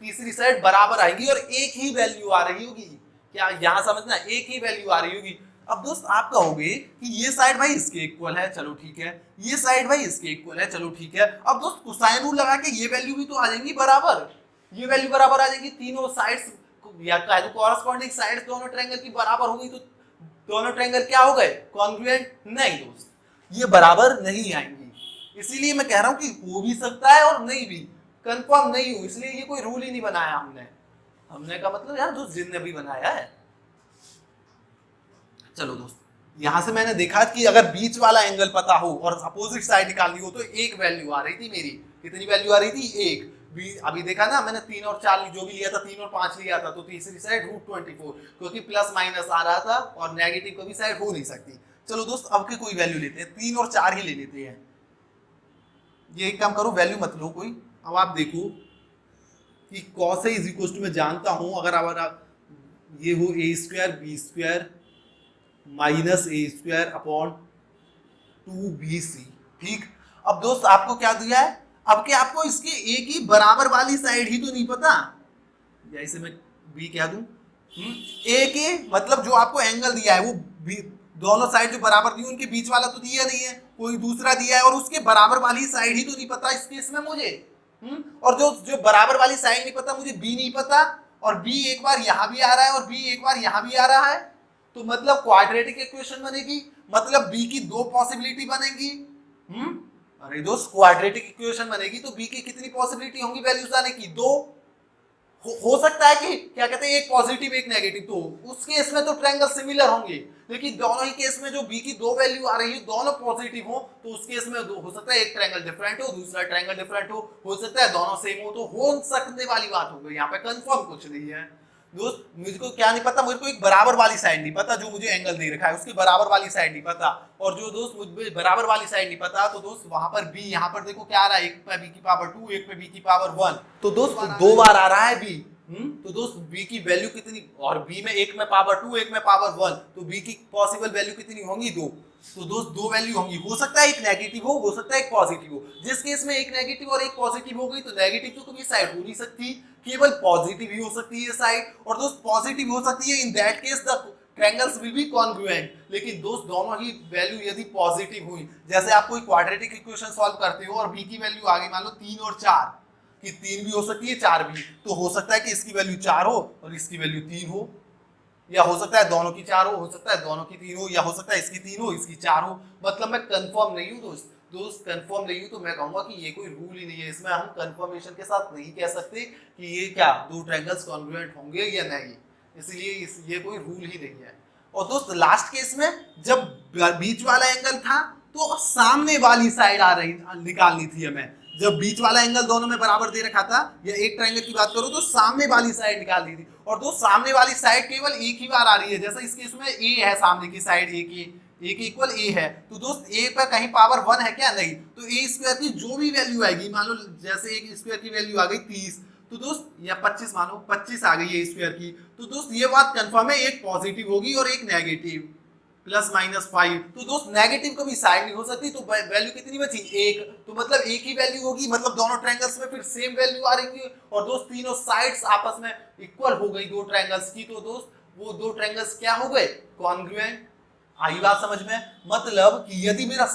तीसरी साइड बराबर आएगी और एक ही वैल्यू आ रही होगी, क्या यहाँ समझना, एक ही वैल्यू आ रही होगी। अब दोस्त आप कहोगे कि ये साइड भाई इसके इक्वल है, चलो ठीक है, ये साइड भाई इसके इक्वल है, चलो ठीक है। अब दोस्त कोसाइन रूल लगा के ये वैल्यू भी तो आ जाएंगी बराबर, ये वैल्यू बराबर आ जाएंगी, तीनों साइड्स या जो कॉरस्पॉन्डिंग साइड्स दोनों ट्रायंगल की बराबर होगी, तो दोनों ट्रायंगल क्या हो गए, कॉन्ग्रुएंट। नहीं दोस्त, ये बराबर नहीं आएंगी, इसीलिए मैं कह रहा हूं कि हो भी सकता है और नहीं भी, कंफर्म नहीं हो, इसलिए ये कोई रूल ही नहीं बनाया हमने का मतलब यार दोस्त जिन ने भी बनाया है। चलो दोस्त, यहां से मैंने देखा कि अगर बीच वाला एंगल पता हो और अपोजिट साइड निकालनी हो तो एक वैल्यू आ रही थी मेरी, कितनी वैल्यू आ रही थी, एक। अभी देखा ना मैंने 3 और 4 जो भी लिया था, 3 और 5 लिया था, तो तीसरी साइड √24, क्योंकि प्लस माइनस आ रहा था और नेगेटिव कभी साइड हो नहीं सकती। चलो दोस्त अब के कोई वैल्यू लेते हैं, 3 और 4 ही ले लेते हैं। ये एक काम करो, वैल्यू मत लो कोई। अब आप देखो कि cos A is equal to, मैं जानता हूं अगर ये हो a² b² minus a² upon 2bc, ठीक। अब दोस्त आपको क्या दिया है, अब क्या आपको इसके a की बराबर वाली साइड ही तो नहीं पता, या इसे मैं b कह दूं, a के मतलब जो आपको एंगल दिया है वो दोनों साइड जो बराबर दी उनके बीच वाला तो दिया नहीं है, कोई दूसरा दिया है, और उसके बराबर वाली साइड ही तो नहीं पता इस केस में मुझे, और जो बराबर वाली साइड नहीं पता, मुझे b नहीं पता, और b एक बार यहां भी आ रहा है और b एक बार यहां भी आ रहा है, तो मतलब क्वाड्रेटिक इक्वेशन बनेगी, मतलब b की दो पॉसिबिलिटी बनेगी। अरे दोस्त क्वाड्रेटिक इक्वेशन बनेगी तो b की कितनी पॉसिबिलिटी होंगी वैल्यूज आने की, दो। हो सकता है कि क्या कहते हैं एक पॉजिटिव एक नेगेटिव, तो उस केस में तो ट्रायंगल सिमिलर होंगे, लेकिन दोनों ही केस में जो b की दो वैल्यू आ रही है दोनों पॉजिटिव हो, तो उस केस में हो सकता है एक ट्रायंगल डिफरेंट हो, दूसरा ट्रायंगल डिफरेंट हो सकता है दोनों सेम हो सकने वाली बात हो गई, यहाँ पे कंफर्म कुछ नहीं है। दोस्त मुझको क्या नहीं पता, मुझको एक बराबर वाली साइड नहीं पता, जो मुझे एंगल दे रखा है उसकी बराबर वाली साइड नहीं पता, और जो दोस्त मुझे बराबर वाली साइड नहीं पता, तो दोस्त वहां पर b, यहाँ पर देखो क्या आ रहा है, एक पे b की पावर 2, एक पे b की पावर 1, तो दोस्त दो बार आ रहा है b। तो दोस्त b की वैल्यू कितनी, और b में एक में पावर 2 एक में पावर 1, तो b की पॉसिबल वैल्यू कितनी होंगी, 2। तो दोस्त दो वैल्यू होंगी, हो सकता है एक नेगेटिव हो सकता है एक पॉजिटिव हो। जिस केस में एक नेगेटिव और एक पॉजिटिव हो गई तो नेगेटिव तो कभी साइड हो नहीं सकती, केवल पॉजिटिव ही हो सकती है साइड, और दोस्त पॉजिटिव हो सकती है। In that case the triangles will be congruent. लेकिन दोस्त दोनों ही वैल्यू यदि पॉजिटिव हुई, जैसे आप कोई क्वाड्रेटिक इक्वेशन सॉल्व करते हो और बी की वैल्यू आ गई मान लो 3 और 4, कि 3 भी हो सकती है 4 भी, तो हो सकता है कि इसकी वैल्यू 4 हो और इसकी वैल्यू 3 हो, या हो सकता है दोनों की 4 हो सकता है दोनों की 3 हो, या हो सकता है इसकी 3 हो इसकी 4 हो। मतलब मैं कंफर्म नहीं हूं दोस्त कंफर्म नहीं हूं, तो मैं कहूंगा कि ये कोई रूल ही नहीं है, इसमें हम कंफर्मेशन के साथ नहीं कह सकते कि ये क्या दो ट्रायंगल्स कॉन्ग्रुएंट होंगे या नहीं, इसलिए ये कोई रूल ही नहीं है। और दोस्त लास्ट केस में जब बीच वाला एंगल था तो सामने वाली साइड आ रही निकालनी थी हमें, जब बीच वाला एंगल दोनों में बराबर दे रखा था, या एक ट्रायंगल की बात करो तो सामने वाली साइड निकालनी थी, और दोस्त सामने वाली साइड केवल एक ही बार आ रही है, जैसा इस केस में ए है सामने की साइड ए के इक्वल ए है, तो दोस्त ए पर कहीं पावर 1 है क्या, नहीं, तो ए स्क्वायर की जो भी वैल्यू आएगी, मान लो जैसे ए स्क्वायर की वैल्यू आ गई 30, तो दोस्त या 25 मानो 25 आ गई है स्क्वायर की, तो दोस्त ये बात कंफर्म है एक पॉजिटिव होगी और एक नेगेटिव +-5, तो दोस्त नेगेटिव कभी साइड नहीं हो सकती, तो वैल्यू कितनी बची एक, तो मतलब एक ही वैल्यू होगी, मतलब दोनों ट्रायंगल्स में फिर सेम वैल्यू आ रही है, और दोस्त तीनों साइड्स आपस में इक्वल हो गई दो ट्रायंगल्स की, तो दोस्त वो दो ट्रायंगल्स क्या हो गए, कॉन्ग्रुएंट। आई बात समझ में, मतलब कि यदि मेरा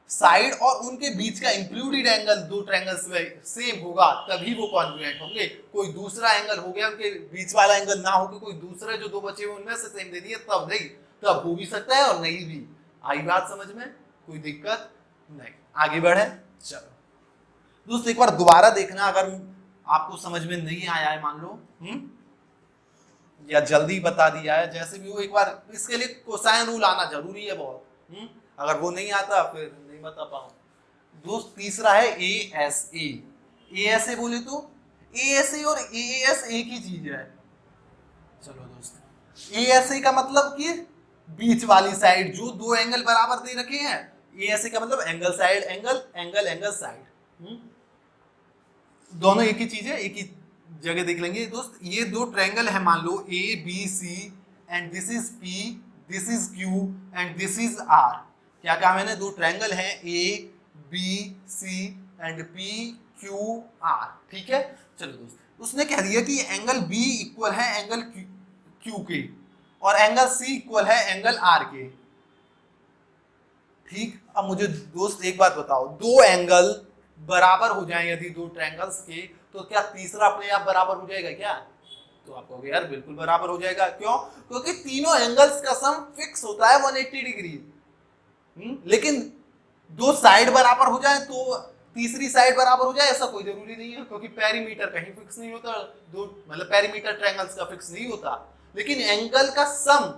साइड और उनके बीच का इंक्लूडेड एंगल दो ट्रायंगल्स में सेम होगा तभी वो कॉन्ग्रुएंट होंगे। कोई दूसरा एंगल हो गया उनके बीच वाला एंगल ना होकर कोई दूसरे जो दो बचे हुए उनमें से सेम दे दिए तब नहीं, तब हो भी सकता है और नहीं भी। आई बात समझ में, कोई दिक्कत नहीं, आगे बढ़े। चलो दोस्त एक बार दोबारा देखना अगर आपको समझ में नहीं आया है, मान लो या जल्दी बता दिया है, जैसे भी हो एक बार इसके लिए कोसाइन रूल आना जरूरी है बहुत, अगर वो नहीं आता फिर नहीं बता पाऊं। दोस्त तीसरा है ASA बोले तो ASA और AAS एक ही चीज है। चलो दोस्त ASA का मतलब कि बीच वाली साइड जो दो एंगल बराबर दे रखे हैं, ASA का मतलब एंगल साइड एंगल साइड, दोनों एक ही चीज है, एक ही जगह देख लेंगे दोस्त। ये दो ट्रायंगल है मान लो ABC and this is P, this is Q and this is R। क्या कहा मैंने, दो ट्रायंगल हैं ABC एंड PQR, ठीक है। चलो दोस्त उसने कह दिया कि एंगल B इक्वल है एंगल Q के और एंगल C इक्वल है एंगल R के, ठीक। अब मुझे दोस्त एक बात बताओ, दो एंगल बराबर हो जाए यदि दो ट्रायंगल्स के, तो क्या तीसरा अपने आप बराबर हो जाएगा क्या, तो आप कहोगे यार बिल्कुल बराबर हो जाएगा, क्यों, क्योंकि तीनों एंगल्स का सम फिक्स होता है 180 डिग्री। लेकिन दो साइड बराबर हो जाए तो तीसरी साइड बराबर हो जाए ऐसा कोई जरूरी नहीं है, क्योंकि पेरीमीटर कहीं फिक्स नहीं होता, दो मतलब पेरीमीटर ट्रायंगल्स का फिक्स नहीं होता, लेकिन एंगल का सम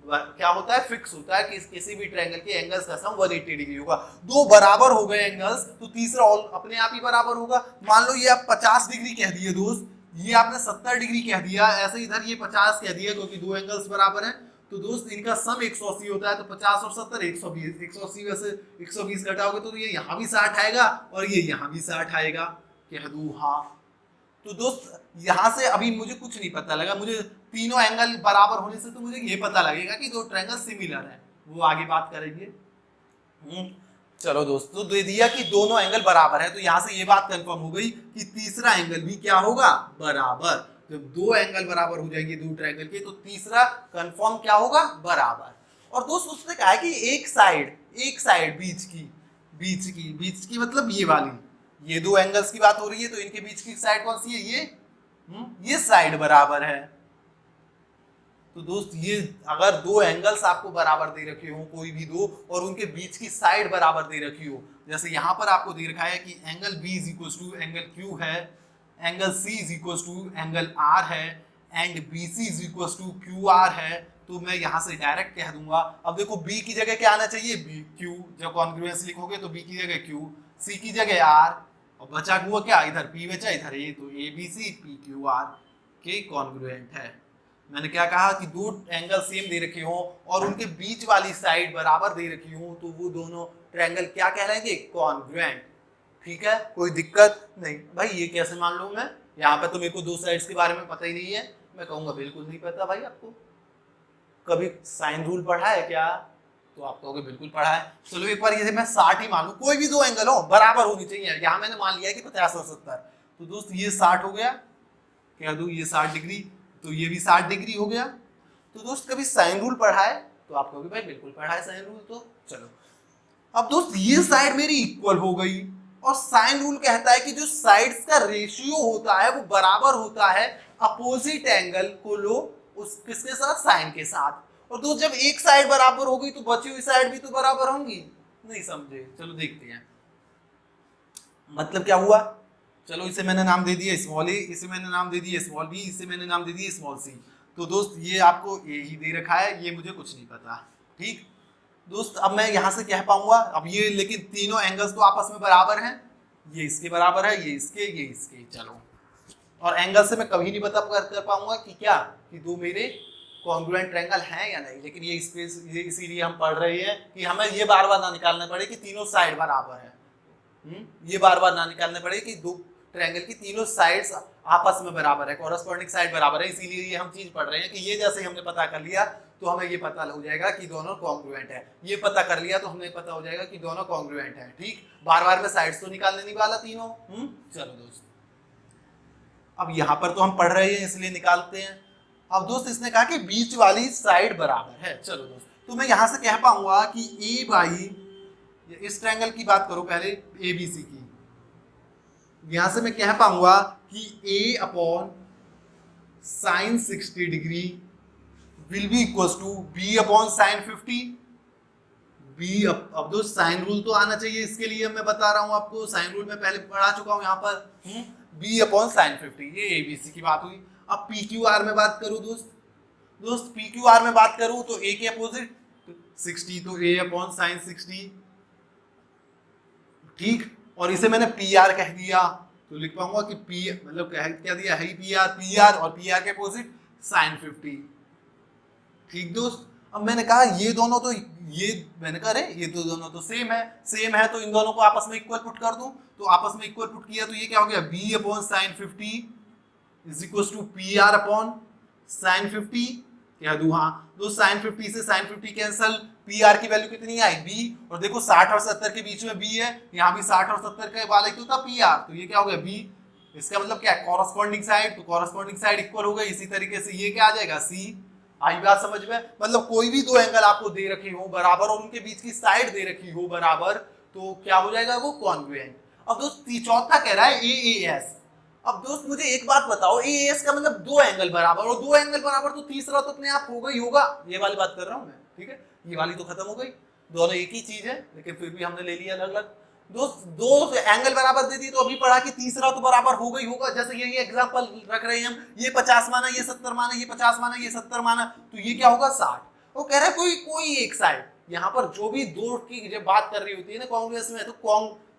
क्या होता है, फिक्स होता है कि किसी भी ट्रायंगल के एंगल्स का सम 180 डिग्री होगा। दो बराबर हो गए एंगल्स तो तीसरा अपने आप ही बराबर होगा। मान लो ये आप 50 डिग्री कह दिए दोस्त, ये आपने 70 डिग्री कह दिया, ऐसे इधर ये 50 कह दिया, क्योंकि दो एंगल्स बराबर हैं, तो दोस्त इनका सम 180 होता है, तो 50 और 70 120, 180 में से 120 घटाओगे तो ये यहाँ भी 60 आएगा और ये यहाँ भी 60 आएगा, कह दूं हाँ। तो दोस्त यहाँ से अभी मुझे कुछ नहीं पता लगा, मुझे तीनों एंगल बराबर होने से तो मुझे ये पता लगेगा कि दो ट्रायंगल सिमिलर है, वो आगे बात करेंगे। चलो दोस्तों दे दिया कि दोनों एंगल बराबर है, तो यहाँ से ये बात कंफर्म हो गई कि तीसरा एंगल भी क्या होगा, बराबर। जब दो एंगल बराबर हो जाएंगे दो ट्रायंगल के, तो तीसरा कंफर्म क्या होगा, बराबर। और दोस्त उसने कहा है कि एक साइड बीच की मतलब ये वाली, ये दो एंगल्स की बात हो रही है, तो इनके बीच की साइड कौन सी है, ये साइड बराबर है। तो दोस्त ये अगर दो एंगल्स आपको बराबर दे रखे हो कोई भी दो, और उनके बीच की साइड बराबर दे रखी हो, जैसे यहाँ पर आपको दे रखा है कि angle B is equal to angle Q है, angle C is equal to angle R है, and BC is equal to QR है, तो मैं यहाँ से डायरेक्ट कह दूंगा। अब देखो B की जगह क्या आना चाहिए, Q, जब कॉन्ग्रुएंस लिखोगे तो B की जगह Q, C की जगह R, और बचा हुआ क्या, इधर P बचा इधर A, तो ABC PQR के कॉन्ग्रुएंट है। मैंने क्या कहा कि दो एंगल सेम दे रखे हो और उनके बीच वाली साइड बराबर दे रखी हो, तो वो दोनों ट्रायंगल क्या कहलाएंगे, कॉन्ग्रुएंट, ठीक है, कोई दिक्कत नहीं। भाई ये कैसे मान लूं मैं, यहाँ पे तो मेरे को दो साइड्स के बारे में पता ही नहीं है, मैं कहूंगा बिल्कुल नहीं पता भाई आपको, कभी साइन रूल पढ़ा है क्या, तो आप कहोगे बिल्कुल पढ़ा है। चलो एक बार ये मैं 60 ही मान लूं, कोई भी दो एंगल हो बराबर होनी चाहिए। यहाँ मैंने मान लिया है कि 50 और 70, तो दोस्त ये 60 हो गया, कह दूं ये 60 डिग्री, तो ये भी 60 डिग्री हो गया। तो दोस्त कभी साइन रूल पढ़ा है? तो आप कहोगे भाई बिल्कुल पढ़ा है साइन रूल। तो चलो अब दोस्त ये साइड मेरी इक्वल हो गई, और साइन रूल कहता है कि जो साइड्स का रेशियो होता है वो बराबर होता है अपोजिट एंगल को लो उस किसके साथ, साइन के साथ। और दोस्त जब एक साइड बराबर हो गई तो बची हुई साइड भी तो बराबर होंगी। नहीं समझे? चलो देखते हैं मतलब क्या हुआ। चलो इसे मैंने नाम दे दिया स्मॉल ए, इसे मैंने नाम दे दिया स्मॉल बी, इसे मैंने नाम दे दिया स्मॉल सी। तो दोस्त ये आपको ए ही दे रखा है, ये मुझे कुछ नहीं पता। ठीक दोस्त, अब मैं यहां से कह पाऊंगा, अब ये लेकिन तीनों एंगल्स तो आपस में बराबर हैं, ये इसके बराबर है, ये इसके। चलो और एंगल से मैं कभी नहीं बता कर पाऊंगा कि क्या कि दो मेरे कॉन्ग्रुएंट ट्रायंगल हैं या नहीं। लेकिन ये स्पेस ये इसीलिए हम पढ़ रहे हैं कि हमें ये बार बार ना निकालना पड़े कि तीनों साइड बराबर है। ये बार बार ना निकालने पड़े कि दो ट्रायंगल की तीनों साइड्स आपस में बराबर है, कॉरेस्पॉन्डिंग साइड बराबर है। इसीलिए ये हम चीज पढ़ रहे हैं कि ये जैसे हमने पता कर लिया तो हमें ये पता हो जाएगा कि दोनों कॉन्ग्रुएंट है। ये पता कर लिया तो हमें पता हो जाएगा कि दोनों कॉन्ग्रुएंट है। ठीक, बार बार में साइड्स तो निकालने नहीं वाला तीनों। चलो दोस्त, अब यहाँ पर तो हम पढ़ रहे हैं इसलिए निकालते हैं। अब दोस्त इसने कहा कि बीच वाली साइड बराबर है। चलो दोस्त, तो मैं यहां से कह पाऊंगा कि ए बाई, इस ट्रायंगल की बात करो पहले, ए बी सी की, यहां से मैं कह पाऊंगा कि A upon sine 60 degree will be equal to B upon sine 50। B अब दोस्त साइन रूल तो आना चाहिए, इसके लिए मैं बता रहा हूं आपको, साइन रूल मैं पहले पढ़ा चुका हूं यहाँ पर। बी अपॉन साइन 50, ये एबीसी की बात हुई। अब पी क्यू आर में बात करूं दोस्त पी क्यू आर में बात करूं तो ए के अपोजिट 60, तो ए अपॉन साइन 60। ठीक, और इसे मैंने पी आर कह दिया तो लिख पाऊंगा कि पी मतलब क्या दिया है पी आर और पी आर के अपोजिट साइन 50। ठीक दोस्त, अब मैंने कहा ये दोनों तो ये मैंने कहा ये तो दोनों तो सेम है तो इन दोनों को आपस में इक्वल पुट कर दूं, तो आपस में इक्वल पुट किया तो ये क्या हो गया, B upon sine 50 is equal to P R upon sine 50। क्या दूं, हाँ दो साइन 50 से साइन 50 कैंसल, पी आर की वैल्यू कितनी आई बी, और देखो 60 और 70 के बीच में बी है, यहाँ भी 60 और 70 के वाला ही तो था पी आर, तो ये क्या हो गया बी। इसका मतलब क्या है, कॉरस्पॉन्डिंग साइड, तो कॉरस्पॉन्डिंग साइड इक्वल हो गई। इसी तरीके से ये क्या आ जाएगा सी। आई बात समझ में? मतलब कोई भी दो एंगल आपको दे रखे हो बराबर और उनके बीच की साइड दे रखी हो बराबर, तो क्या हो जाएगा वो कॉन्ग्रुएंट। अब दोस्त चौथा कह रहा है ए एस। अब दोस्त मुझे एक बात बताओ, ए एस का मतलब दो एंगल बराबर, और दो एंगल बराबर तो तीसरा तो अपने आप होगा ही होगा। ये वाली बात कर रहा हूं मैं, ठीक है, ये वाली तो खत्म हो गई, दोनों एक ही चीज है, लेकिन फिर भी हमने ले लिया अलग अलग। दोस्त दो एंगल बराबर दे दी तो अभी पढ़ा कि तीसरा तो बराबर होगा ही होगा। जैसे ये एग्जांपल रख रहे हैं हम, ये 50 माना, ये 70 माना, ये 50 माना, ये 70 माना, तो ये क्या होगा 60। वो कह रहा है कोई एक साइड, यहाँ पर जो भी दो की जब बात कर रही होती है ना कांग्रेस में, तो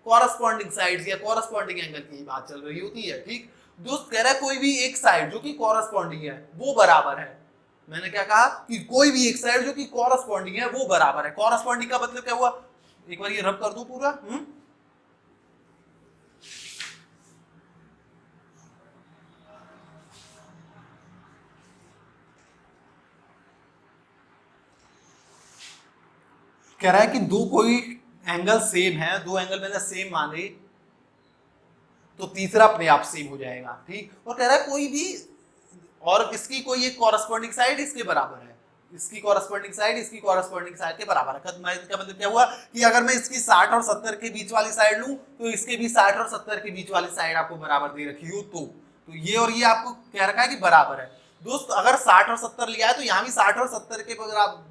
कॉरस्पॉन्डिंग साइड्स या कॉरस्पॉन्डिंग एंगल की बात चल रही होती है। ठीक दोस्त, कह रहा है कोई भी एक साइड जो कि कॉरस्पॉन्डिंग है वो बराबर है। मैंने क्या कहा कि कोई भी एक साइड जो कि कॉरस्पॉन्डिंग है वो बराबर है। कॉरस्पॉन्डिंग का मतलब क्या हुआ, एक बार ये रब कर दूं पूरा। कह रहा है कि दो कोई एंगल सेम है, दो एंगल मैंने सेम माने तो तीसरा अपने आप सेम हो जाएगा। ठीक, और कह रहा है कोई भी और इसकी कोई एक कॉरस्पॉन्डिंग साइड इसके बराबर है, इसकी कॉरस्पॉन्डिंग साइड इसकी कॉरस्पॉन्डिंग साइड के बराबर है। का मतलब क्या हुआ कि अगर मैं इसकी 60 और 70 के बीच वाली साइड लूं तो इसके भी 60 और 70 के बीच वाली साइड आपको बराबर दे रखी हो, तो ये और ये आपको कह रखा है कि बराबर है। दोस्त अगर 60 और 70 लिया है तो यहाँ भी 60 और 70 के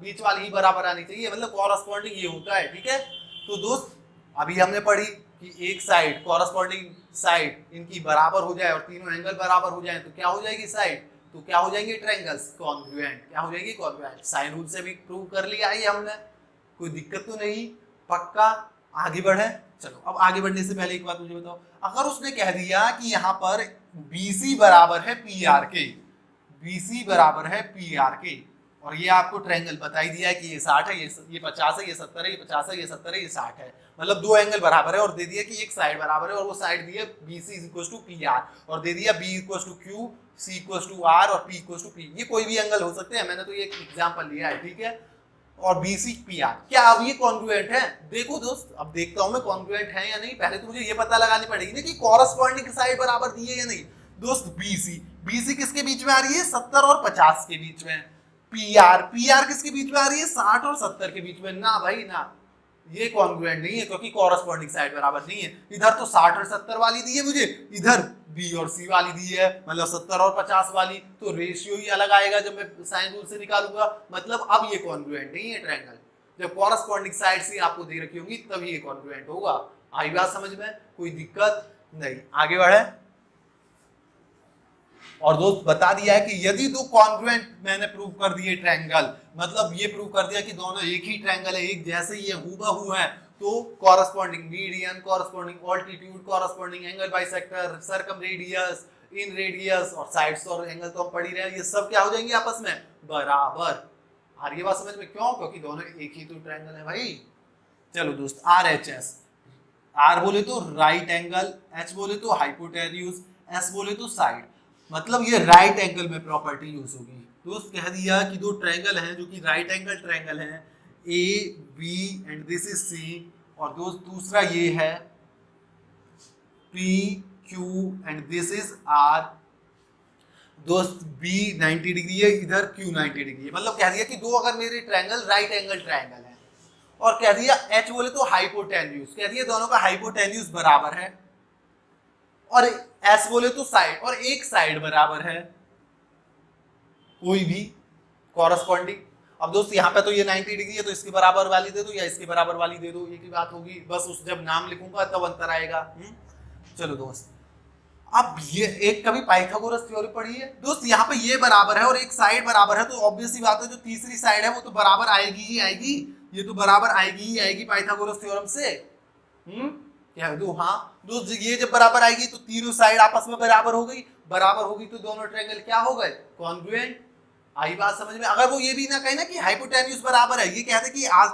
बीच वाली ही बराबर आनी चाहिए, मतलब कॉरस्पॉन्डिंग ये होता है। ठीक है, तो दोस्त अभी हमने पढ़ी कि एक साइड कॉरस्पॉन्डिंग साइड इनकी बराबर हो जाए और तीनों एंगल बराबर हो जाए तो क्या हो जाएगी साइड, तो क्या हो जाएंगे ट्रायंगल्स कॉन्ग्रुएंट। क्या हो जाएगी कॉन्ग्रुएंट। साइन रूल से भी प्रूव कर लिया है हमने, कोई दिक्कत तो नहीं, पक्का। आगे बढ़े, चलो अब आगे बढ़ने से पहले एक बात मुझे बताओ, अगर उसने कह दिया कि यहाँ पर BC बराबर है PR के, BC बराबर है PR के, और ये आपको ट्रायंगल बता ही दिया है कि ये 60 है, ये 50 है, ये 70 है, ये 50 है, ये 70 है, ये 60 है, मतलब दो एंगल बराबर है, और दे दिया कि एक साइड बराबर है, और वो साइड दी है BC = PR, और दे दिया B = Q, C = R और P = P। ये कोई भी एंगल हो सकते हैं, मैंने तो ये एक एग्जांपल लिया है। ठीक है, और BC PR, क्या अब ये कॉन्ग्रुएंट है? देखो दोस्त, अब देखता हूं मैं कॉन्ग्रुएंट है या नहीं। पहले तो मुझे ये पता लगानी पड़ेगी ना कि कॉरस्पॉन्डिंग साइड बराबर दी है या नहीं। दोस्त BC किसके बीच में आ रही है? 70 और 50 के बीच में। PR किसके बीच में आ रही है? 60 और 70 के बीच में। ना भाई ना, ये कॉन्ग्रुएंट नहीं है, क्योंकि कॉरस्पॉन्डिंग साइड बराबर नहीं है। इधर तो 60 और 70 वाली दी है मुझे, इधर B और C वाली दी है, मतलब 70 और 50 वाली, तो रेशियो ही अलग आएगा जब मैं साइन रूल से निकालूंगा। मतलब अब ये कॉन्ग्रुएंट नहीं है ट्रायंगल। जब कॉरस्पॉन्डिंग साइड से आपको दे रखी होगी तभी ये कॉन्ग्रुएंट होगा। आई बात समझ में? कोई दिक्कत नहीं। आगे बढ़े। और दोस्त बता दिया है कि यदि दो कॉन्ग्रुएंट मैंने प्रूव कर दिए ट्रायंगल, मतलब ये प्रूव कर दिया कि दोनों एक ही ट्रायंगल है, एक जैसे ही है, हूबहू है, तो corresponding median, corresponding altitude, corresponding angle bisector, circumradius, inradius और साइड्स और एंगल तो हम पढ़ ही रहे हैं, ये सब क्या हो जाएंगे आपस में? बराबर। और ये बात समझ में? क्यों? क्योंकि दोनों एक ही तो ट्रायंगल है भाई। चलो दोस्त, RHS, R बोले तो राइट एंगल, H बोले तो हाइपोटेन्यूज, S बोले तो साइड, मतलब ये राइट एंगल में प्रॉपर्टी यूज होगी। दोस्त कह दिया कि दो ट्रायंगल हैं जो कि राइट एंगल ट्रायंगल हैं, AB and this is C, और दोस्त दूसरा ये है PQ and this is R। दोस्त B 90 डिग्री है, इधर Q 90 डिग्री है, मतलब कह दिया कि दो अगर मेरे ट्रायंगल राइट एंगल ट्रायंगल है, और कह दिया H बोले तो हाइपोटेन्यूज, कह दिया दोनों का हाइपोटेन्यूज बराबर है, और S बोले तो साइड, और एक साइड बराबर है कोई भी कॉरस्पॉन्डिंग। अब दोस्त यहाँ पे तो ये 90 डिग्री है, तो इसके बराबर वाली दे दो या इसके बराबर वाली दे दो, एक ही बात होगी, बस उस जब नाम लिखूंगा तब अंतर आएगा। चलो दोस्त, अब ये एक कभी पाइथागोरस थ्योरी पढ़ी है दोस्त? यहाँ पे ये बराबर है और एक साइड बराबर है, तो ऑब्वियस सी बात है जो तीसरी साइड है वो तो बराबर आएगी ही आएगी, ये तो बराबर आएगी ही आएगी पाइथागोरस थ्योरम से। कह दो हाँ दोस्त, ये जब बराबर आएगी तो तीनों साइड आपस में बराबर हो गई, बराबर होगी तो दोनों ट्रायंगल क्या हो गए? कॉन्ग्रुएंट। आई बात समझ में? अगर वो ये भी ना कहे ना कि हाइपोटेन्यूज बराबर है, ये कहते कि आज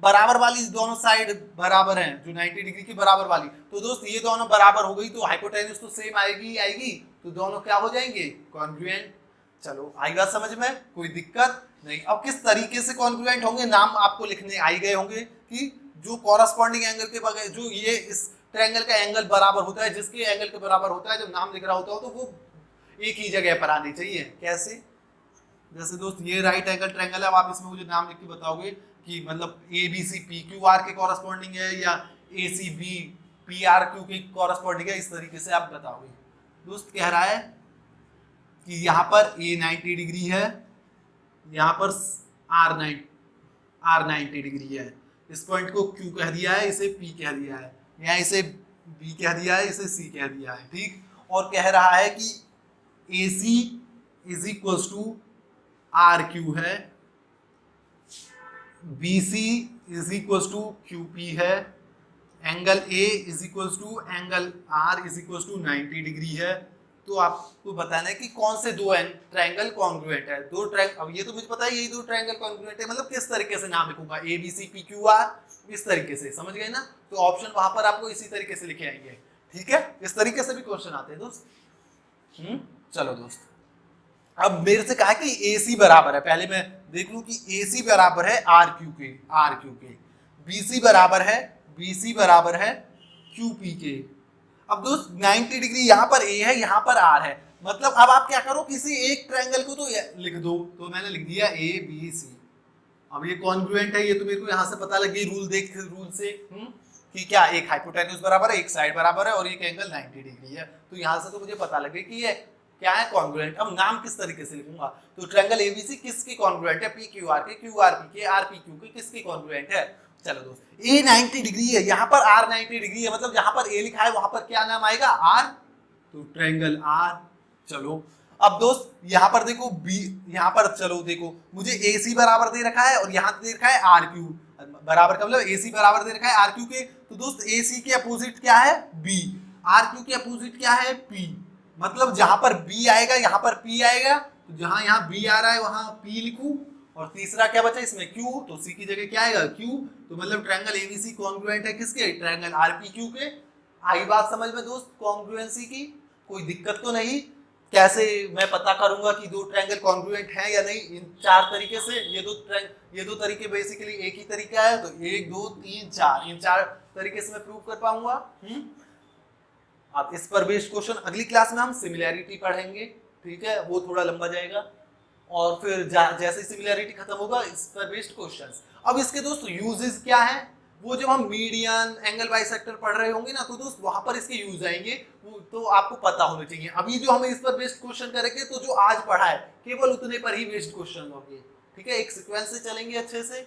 बराबर वाली दोनों साइड बराबर हैं, जो 90 डिग्री की बराबर वाली, तो दोस्त ये दोनों बराबर हो गई तो हाइपोटेन्यूज तो सेम आएगी आएगी, तो दोनों क्या हो जाएंगे? कॉन्ग्रुएंट। चलो आई बात समझ में? कोई दिक्कत नहीं। अब किस तरीके से कॉन्ग्रुएंट होंगे, नाम आपको लिखने आई गए होंगे कि जो कॉरस्पॉन्डिंग एंगल के बगैर जो ये इस ट्रायंगल का एंगल बराबर होता है, जिसके एंगल के बराबर होता है, जब नाम लिख रहा होता हो तो वो एक ही जगह पर आनी चाहिए। कैसे? जैसे दोस्त ये राइट एंगल ट्रायंगल है, अब आप इसमें मुझे नाम लिख के बताओगे कि मतलब ABC PQR के कॉरस्पॉन्डिंग है या ACB PRQ के कॉरस्पॉन्डिंग है, इस तरीके से आप बताओगे। दोस्त कह रहा है कि यहाँ पर A 90 डिग्री है, यहाँ पर R 90 डिग्री है, इस पॉइंट को Q कह दिया है, इसे P कह दिया है, यहाँ इसे B कह दिया है, इसे C कह दिया है, ठीक। और कह रहा है कि AC is equal to RQ है, BC is equal to QP है, angle A is equal to angle R is equal to 90 degree है। तो आपको बताना है कि कौन से दो ट्रायंगल कॉन्ग्रुएंट है। दो ट्रायंगल, अब ये तो मुझे पता है यही दो ट्रायंगल कॉन्ग्रुएंट है, मतलब किस तरीके से नाम लिखूंगा, ABC PQR, इस तरीके से, समझ गए ना? तो ऑप्शन वहां पर आपको इसी तरीके से लिखे आएंगे, ठीक है? इस तरीके से भी क्वेश्चन आते हैं दोस्त। चलो दोस्त, अब मेरे से कहा कि AC बराबर है, पहले मैं देख लूं कि AC बराबर है RQ के, BC बराबर है QP के। अब दोस्त 90 डिग्री यहाँ पर A है, यहाँ पर R है, मतलब अब आप क्या करो, किसी एक ट्रायंगल को तो लिख दो, तो मैंने लिख दिया ABC। अब ये कॉन्ग्रुएंट है, ये तो मेरे को यहाँ से पता लग गई रूल से कि क्या एक हाइपोटेन्यूज बराबर है, एक साइड बराबर है और एक एंगल 90 डिग्री है, तो यहाँ से तो मुझे पता लग गई कि ये क्या है? कॉन्ग्रुएंट। अब नाम किस तरीके से लिखूंगा? तो ट्रायंगल ABC किसकी कॉन्ग्रुएंट है? PQR के, QRP के, RPQ के, किसकी कॉन्ग्रुएंट है? चलो दोस्त, A 90 डिग्री है, यहाँ पर R 90 डिग्री है, मतलब जहां पर A लिखा है वहां पर क्या नाम आएगा? R, तो ट्रायंगल R। चलो अब दोस्त यहाँ पर देखो B, यहाँ पर चलो देखो, मुझे AC बराबर दे रखा है और यहाँ दे रखा है RQ बराबर का, मतलब AC बराबर दे रखा है RQ के, तो दोस्त AC के अपोजिट क्या है? B, RQ के अपोजिट क्या है? P, मतलब जहां पर B आएगा यहाँ पर P आएगा, तो जहां यहाँ B आ रहा है वहां P लिखूं, और तीसरा क्या बचा इसमें? Q, तो C की जगह क्या आएगा? Q। तो मतलब ट्रायंगल ABC कॉन्ग्रुएंट है किसके? ट्रायंगल RPQ के। आई बात समझ में दोस्त कॉन्ग्रुएंसी की? कोई दिक्कत तो नहीं? कैसे मैं पता करूंगा कि दो ट्रायंगल कॉन्ग्रुएंट हैं या नहीं? इन 4 तरीके से। ये दो तरीके बेसिकली एक ही तरीका है, तो 1 2 3 4, इन 4 तरीके से मैं प्रूव कर पाऊंगा। अब इस पर बेस्ड क्वेश्चन अगली क्लास में हम सिमिलैरिटी पढ़ेंगे, ठीक है, वो थोड़ा लंबा जाएगा। और फिर जैसे सिमिलैरिटी खत्म होगा इस पर बेस्ड क्वेश्चंस। अब इसके दोस्त यूजेस क्या है, वो जब हम मीडियन एंगल बाइसेक्टर पढ़ रहे होंगे ना, तो दोस्त वहां पर इसके यूज आएंगे, वो तो आपको पता होना चाहिए। अभी जो हम इस पर बेस्ड क्वेश्चन करेंगे, तो जो आज पढ़ा है केवल उतने पर ही बेस्ड क्वेश्चन होंगे, ठीक है, एक सीक्वेंस से चलेंगे अच्छे से।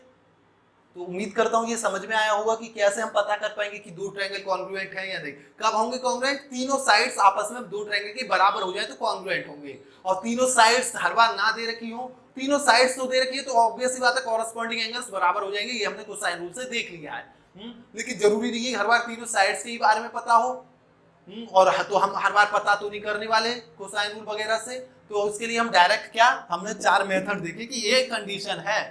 तो उम्मीद करता हूँ ये समझ में आया होगा कि कैसे हम पता कर पाएंगे कि दो ट्रायंगल कॉन्ग्रुएंट है या नहीं। कब होंगे कॉन्ग्रुएंट? तीनों साइड्स आपस में दो ट्रायंगल के बराबर हो जाए तो कॉन्ग्रुएंट होंगे। और तीनों साइड्स हर बार ना दे रखी हो, तीनों साइड्स तो दे रखी है, तो ऑब्वियस सी बात है कॉरेस्पॉन्डिंग एंगल्स बराबर हो जाएंगे। ये हमने कोसाइन रूल से देख लिया है। लेकिन जरूरी नहीं है हर बार तीनों साइड्स के बारे में पता हो। और तो हम हर बार पता तो नहीं करने वाले कोसाइन रूल वगैरह से। तो उसके लिए हम डायरेक्ट क्या, हमने 4 मेथड देखे कि ये कंडीशन है,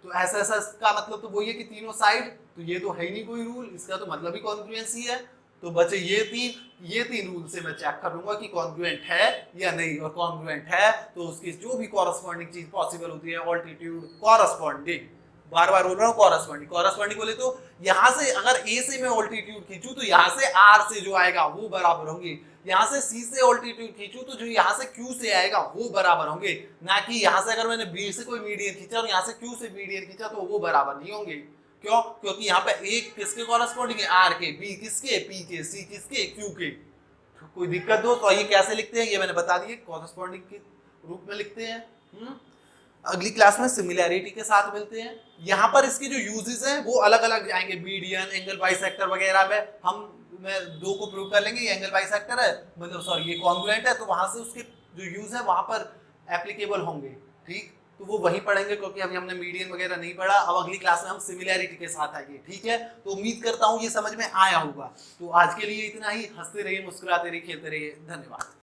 तो ऐसा ऐसा इसका मतलब तो वही है कि तीनों साइड, तो ये तो है ही नहीं कोई रूल, इसका तो मतलब ही कॉन्ग्रुएंसी है। तो बचे ये तीन रूल से मैं चेक कर लूंगा कि कॉन्ग्रुएंट है या नहीं। और कॉन्ग्रुएंट है तो उसकी जो भी कॉरेस्पॉन्डिंग चीज पॉसिबल होती है, ऑल्टीट्यूड कॉरेस्पॉन्डिंग, बार बार बोल रहा हूँ कॉरेस्पॉन्डिंग बोले तो यहाँ से अगर ए से मैं ऑल्टीट्यूड खींचू तो यहाँ से आर से जो आएगा वो बराबर होंगे। यहाँ से सी से ऑल्टीट्यूड खींचू तो जो यहाँ से क्यू से आएगा वो बराबर होंगे। ना कि यहाँ से अगर मैंने बी से कोई मीडियन खींचा और यहाँ से क्यू से मीडियन खींचा तो वो बराबर नहीं होंगे। क्यों? क्योंकि यहाँ पे एक किसके कॉरेस्पॉन्डिंग है? आर के, बी किसके? पी के, सी किसके? क्यू के। कोई दिक्कत हो तो ये कैसे लिखते हैं ये मैंने बता दिए, कॉरेस्पॉन्डिंग के रूप में लिखते हैं। अगली क्लास में सिमिलैरिटी के साथ मिलते हैं। यहाँ पर इसके जो यूजेस हैं वो अलग अलग आएंगे, मीडियन, एंगल बाइसेक्टर वगैरह में हम दो को प्रूव कर लेंगे, ये एंगल बाइसेक्टर है, मतलब सॉरी ये कॉन्ग्रुएंट है, तो वहां से उसके जो यूज है वहां पर एप्लीकेबल होंगे, ठीक। तो वो वही पढ़ेंगे क्योंकि अभी हमने मीडियन वगैरह नहीं पढ़ा। अब अगली क्लास में हम सिमिलैरिटी के साथ आएंगे, ठीक है। तो उम्मीद करता हूँ ये समझ में आया होगा। तो आज के लिए इतना ही। हंसते रहिए, मुस्कुराते रहिए, खेलते रहिए। धन्यवाद।